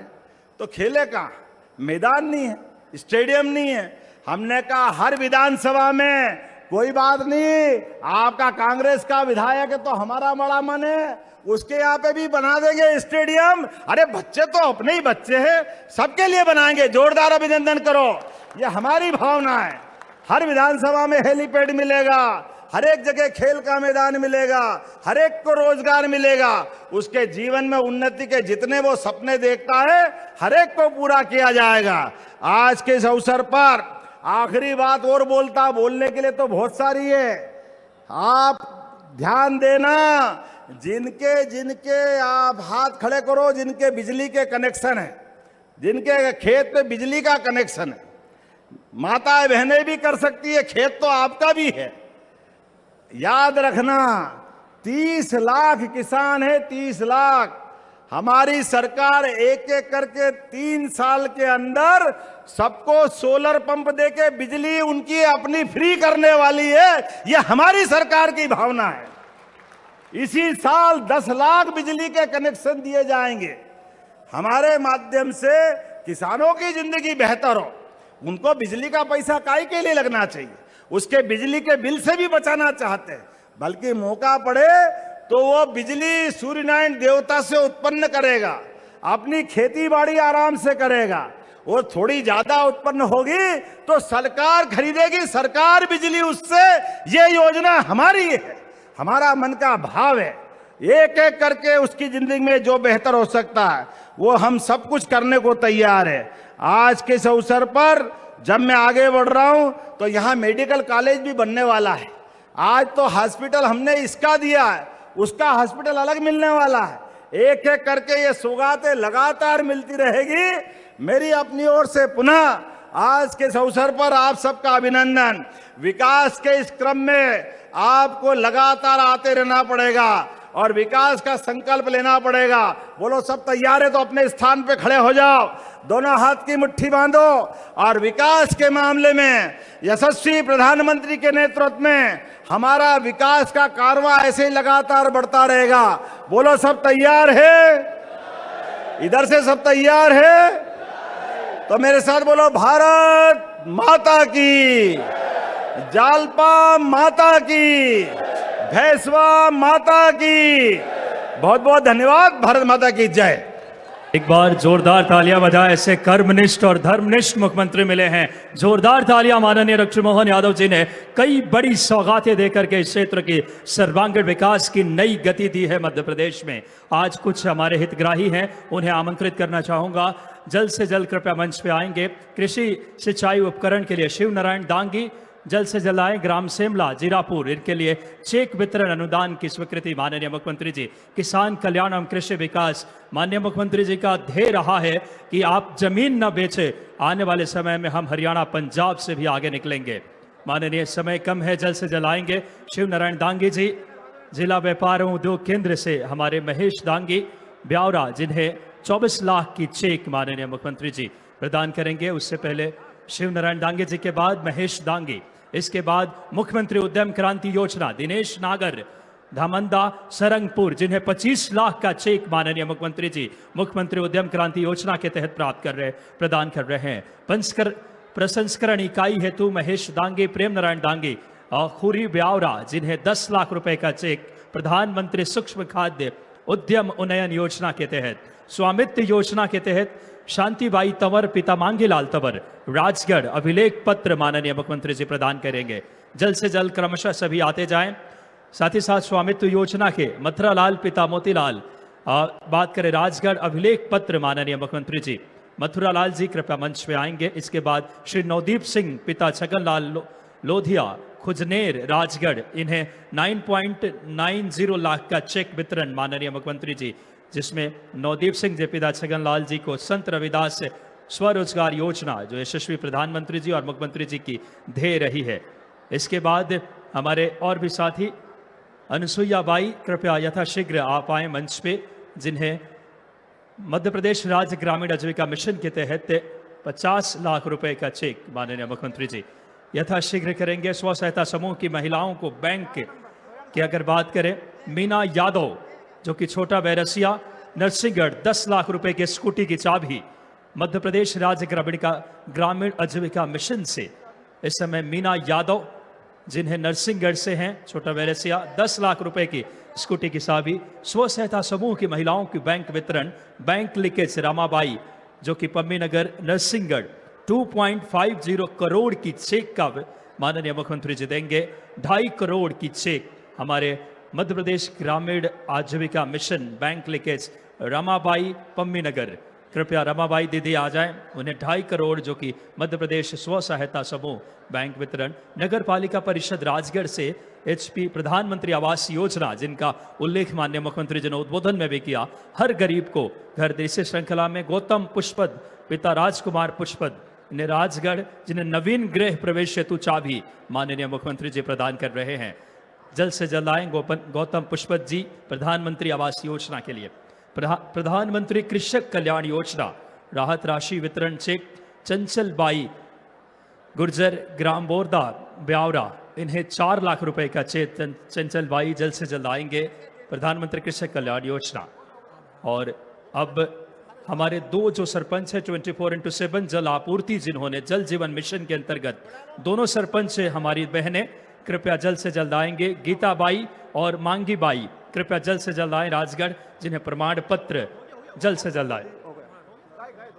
तो खेले कहाँ, मैदान नहीं है, स्टेडियम नहीं है। हमने कहा हर विधानसभा में, कोई बात नहीं, आपका कांग्रेस का विधायक है तो हमारा बड़ा मन है, उसके यहाँ पे भी बना देंगे स्टेडियम। अरे बच्चे तो अपने ही बच्चे हैं, सबके लिए बनाएंगे, जोरदार अभिनंदन करो, ये हमारी भावना है। हर विधानसभा में हेलीपैड मिलेगा, हर एक जगह खेल का मैदान मिलेगा, हर एक को रोजगार मिलेगा, उसके जीवन में उन्नति के जितने वो सपने देखता है हर एक को पूरा किया जाएगा। आज के इस अवसर पर आखिरी बात और बोलने के लिए तो बहुत सारी है। आप ध्यान देना, जिनके आप हाथ खड़े करो, जिनके बिजली के कनेक्शन है, जिनके खेत पे बिजली का कनेक्शन है, माताएं बहनें भी कर सकती है, खेत तो आपका भी है। याद रखना, 30 लाख किसान है, 30 लाख। हमारी सरकार एक एक करके 3 साल के अंदर सबको सोलर पंप देके बिजली उनकी अपनी फ्री करने वाली है, यह हमारी सरकार की भावना है। इसी साल 10 लाख बिजली के कनेक्शन दिए जाएंगे। हमारे माध्यम से किसानों की जिंदगी बेहतर हो, उनको बिजली का पैसा काहे के लिए लगना चाहिए, उसके बिजली के बिल से भी बचाना चाहते हैं, बल्कि मौका पड़े तो वो बिजली सूर्यनारायण देवता से उत्पन्न करेगा, अपनी खेती बाड़ी आराम से करेगा, और थोड़ी ज्यादा उत्पन्न होगी तो सरकार खरीदेगी, सरकार बिजली उससे, ये योजना हमारी है, हमारा मन का भाव है। एक एक करके उसकी जिंदगी में जो बेहतर हो सकता है वो हम सब कुछ करने को तैयार है। आज के इस अवसर पर जब मैं आगे बढ़ रहा हूं तो यहाँ मेडिकल कॉलेज भी बनने वाला है। आज तो हॉस्पिटल हमने इसका दिया है, उसका हॉस्पिटल अलग मिलने वाला है। एक एक करके ये सौगातें लगातार मिलती रहेगी। मेरी अपनी ओर से पुनः आज के इस अवसर पर आप सबका अभिनंदन। विकास के इस क्रम में आपको लगातार आते रहना पड़ेगा और विकास का संकल्प लेना पड़ेगा। बोलो सब तैयार है तो अपने स्थान पे खड़े हो जाओ, दोनों हाथ की मुट्ठी बांधो और विकास के मामले में यशस्वी प्रधानमंत्री के नेतृत्व में हमारा विकास का कारवां ऐसे ही लगातार बढ़ता रहेगा। बोलो सब तैयार है? इधर से सब तैयार है? तो मेरे साथ बोलो भारत माता की, जालपा माता की, भैंसवा माता की। बहुत बहुत धन्यवाद। भारत माता की जय। एक बार जोरदार तालियां बजाएं। ऐसे कर्मनिष्ठ और धर्मनिष्ठ मुख्यमंत्री मिले हैं। जोरदार तालियां। माननीय डॉक्टर मोहन यादव जी ने कई बड़ी सौगातें देकर के इस क्षेत्र की सर्वांगीण विकास की नई गति दी है मध्य प्रदेश में। आज कुछ हमारे हितग्राही हैं, उन्हें आमंत्रित करना चाहूंगा। जल्द से जल्द कृपया मंच पे आएंगे। कृषि सिंचाई उपकरण के लिए शिव नारायण दांगी जल्द से जल्द आए। ग्राम सेमला जीरापुर, इनके लिए चेक वितरण अनुदान की स्वीकृति माननीय मुख्यमंत्री जी। किसान कल्याण एवं कृषि विकास, माननीय मुख्यमंत्री जी का ध्येय रहा है कि आप जमीन न बेचे। आने वाले समय में हम हरियाणा पंजाब से भी आगे निकलेंगे। माननीय समय कम है, जल्द से जल्द आएंगे। शिव नारायण दांगी जी जिला व्यापार एवं उद्योग केंद्र से हमारे महेश दांगी ब्यावरा, जिन्हें 24 लाख की चेक माननीय मुख्यमंत्री जी प्रदान करेंगे। उससे पहले शिव नारायण दांगी जी के बाद महेश दांगी इसके बाद मुख्यमंत्री उद्यम क्रांति योजना दिनेश नागर धामंदा सरंगपुर, जिन्हें 25 लाख का चेक माननीय मुख्यमंत्री जी मुख्यमंत्री उद्यम क्रांति योजना के तहत प्रदान कर रहे हैं। प्रसंस्करण इकाई हेतु महेश दांगे, प्रेम नारायण दांगे और खुरी ब्यावरा, जिन्हें 10 लाख रुपए का चेक प्रधानमंत्री सूक्ष्म खाद्य उद्यम उन्नयन योजना के तहत, स्वामित्व योजना के तहत शांतिबाई तंवर, पिता मांगीलाल तंवर, राजगढ़ अभिलेख पत्र माननीय मुख्यमंत्री जी प्रदान करेंगे। जल्द से जल्द क्रमशः सभी आते जाएं। साथ ही साथ स्वामित्व योजना के मथुरालाल, पिता मोतीलाल, बात करें राजगढ़ अभिलेख पत्र माननीय मुख्यमंत्री जी मथुरालाल जी कृपया मंच पे आएंगे। इसके बाद श्री नवदीप सिंह, पिता छगनलाल लोधिया, खुजनेर, राजगढ़, इन्हें 9.90 लाख का चेक वितरण माननीय मुख्यमंत्री जी, जिसमें नवदीप सिंह जी पिता छगनलाल जी को संत रविदास स्वरोजगार योजना जो यशस्वी प्रधानमंत्री जी और मुख्यमंत्री जी की ध्येय रही है। इसके बाद हमारे और भी साथी अनुसुईया बाई, कृपया यथाशीघ्र आप आए मंच पे, जिन्हें मध्य प्रदेश राज्य ग्रामीण आजीविका मिशन के तहत 50 लाख रुपए का चेक माननीय मुख्यमंत्री जी यथाशीघ्र करेंगे। स्व सहायता समूह की महिलाओं को बैंक की अगर बात करें, मीना यादव जो कि छोटा बैरसिया नरसिंहगढ़ 10 लाख रुपए के स्कूटी की चाबी मध्य प्रदेश राज्य ग्रामीण आजीविका मिशन से इस समय मीना यादव, जिन्हें नरसिंहगढ़ से हैं, छोटा बैरसिया, 10 लाख रुपए की स्कूटी की चाबी। स्व सहायता समूह की महिलाओं की बैंक वितरण, बैंक लीकेज रामाबाई जो कि पम्मी नगर नरसिंहगढ़ 2.50 करोड़ की चेक का माननीय मुख्यमंत्री जी देंगे। 2.5 करोड़ की चेक हमारे मध्य Pradesh Gramin Aajeevika mission bank leakage Ramabai Pammi Nagar, कृपया रमाबाई दीदी आ जाएं। उन्हें 2.5 करोड़ जो कि मध्य प्रदेश स्व सहायता समूह बैंक वितरण, नगर पालिका परिषद राजगढ़ से HP प्रधानमंत्री आवास योजना, जिनका उल्लेख माननीय मुख्यमंत्री जी ने उद्बोधन में भी किया, हर गरीब को घर दे। इस श्रृंखला में गौतम पुष्पद, पिता राजकुमार पुष्पद, इन्हें राजगढ़, जिन्हें नवीन गृह प्रवेश हेतु चाबी माननीय मुख्यमंत्री जी प्रदान कर रहे हैं। जल्द से जल्द आए गौतम पुष्पद जी प्रधानमंत्री आवास योजना के लिए। प्रधानमंत्री कृषक कल्याण योजना राहत राशि वितरण चेक चंचल बाई गुर्जर, ग्राम बोरदा, ब्यावरा, इन्हें 4 लाख रुपए का चेक चंचल बाई जल्द से जल्द आएंगे। प्रधानमंत्री कृषक कल्याण योजना। और अब हमारे 2 जो सरपंच है 24/7 जल आपूर्ति, जिन्होंने जल जीवन मिशन के अंतर्गत, दोनों सरपंच हमारी बहनें कृपया जल्द से जल्द आएंगे। गीता बाई और मांगी बाई कृपया जल्द से जल्द आए राजगढ़, जिन्हें प्रमाण पत्र जल्द से जल्द आए।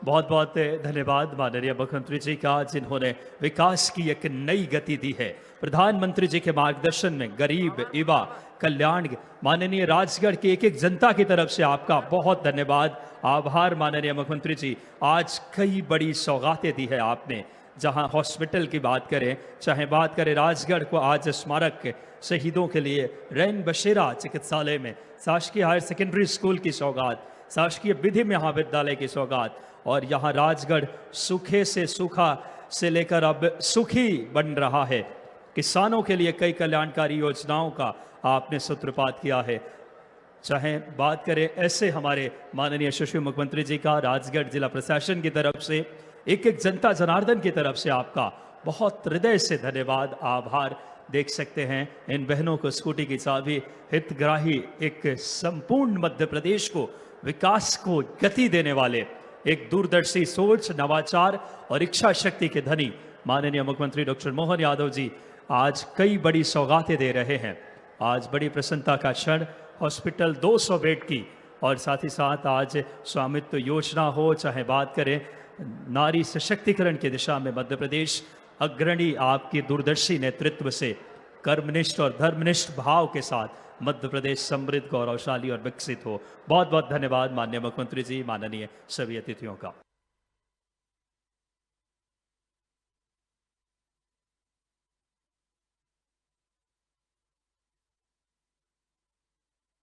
बहुत बहुत धन्यवाद माननीय मुख्यमंत्री जी का, जिन्होंने विकास की एक नई गति दी है। प्रधानमंत्री जी के मार्गदर्शन में गरीब युवा कल्याण, माननीय राजगढ़ की एक एक जनता की तरफ से आपका बहुत धन्यवाद, आभार माननीय मुख्यमंत्री जी। आज कई बड़ी सौगातें दी है आपने, जहां हॉस्पिटल की बात करें, चाहे बात करें राजगढ़ को आज स्मारक शहीदों के लिए रैन बसेरा चिकित्सालय में, शासकीय हायर सेकेंडरी स्कूल की सौगात, शासकीय विधि महाविद्यालय की सौगात, और यहाँ राजगढ़ सूखे से सूखा से लेकर अब सुखी बन रहा है। किसानों के लिए कई कल्याणकारी योजनाओं का आपने सूत्रपात किया है। चाहे बात करें ऐसे हमारे माननीय यशस्वी मुख्यमंत्री जी का, राजगढ़ जिला प्रशासन की तरफ से, एक एक जनता जनार्दन की तरफ से आपका बहुत हृदय से धन्यवाद, आभार। देख सकते हैं इन बहनों को स्कूटी की चाबी, हितग्राही, एक संपूर्ण मध्य प्रदेश को विकास को गति देने वाले, एक दूरदर्शी सोच, नवाचार और इच्छा शक्ति के धनी माननीय मुख्यमंत्री डॉक्टर मोहन यादव जी आज कई बड़ी सौगातें दे रहे हैं। आज बड़ी प्रसन्नता का क्षण, हॉस्पिटल 200 बेड की, और साथ ही साथ आज स्वामित्व योजना हो, चाहे बात करें नारी सशक्तिकरण की दिशा में मध्य प्रदेश अग्रणी आपकी दूरदर्शी नेतृत्व से कर्मनिष्ठ और धर्मनिष्ठ भाव के साथ मध्य प्रदेश समृद्ध, गौरवशाली और विकसित हो। बहुत बहुत धन्यवाद माननीय मुख्यमंत्री जी, माननीय सभी अतिथियों का।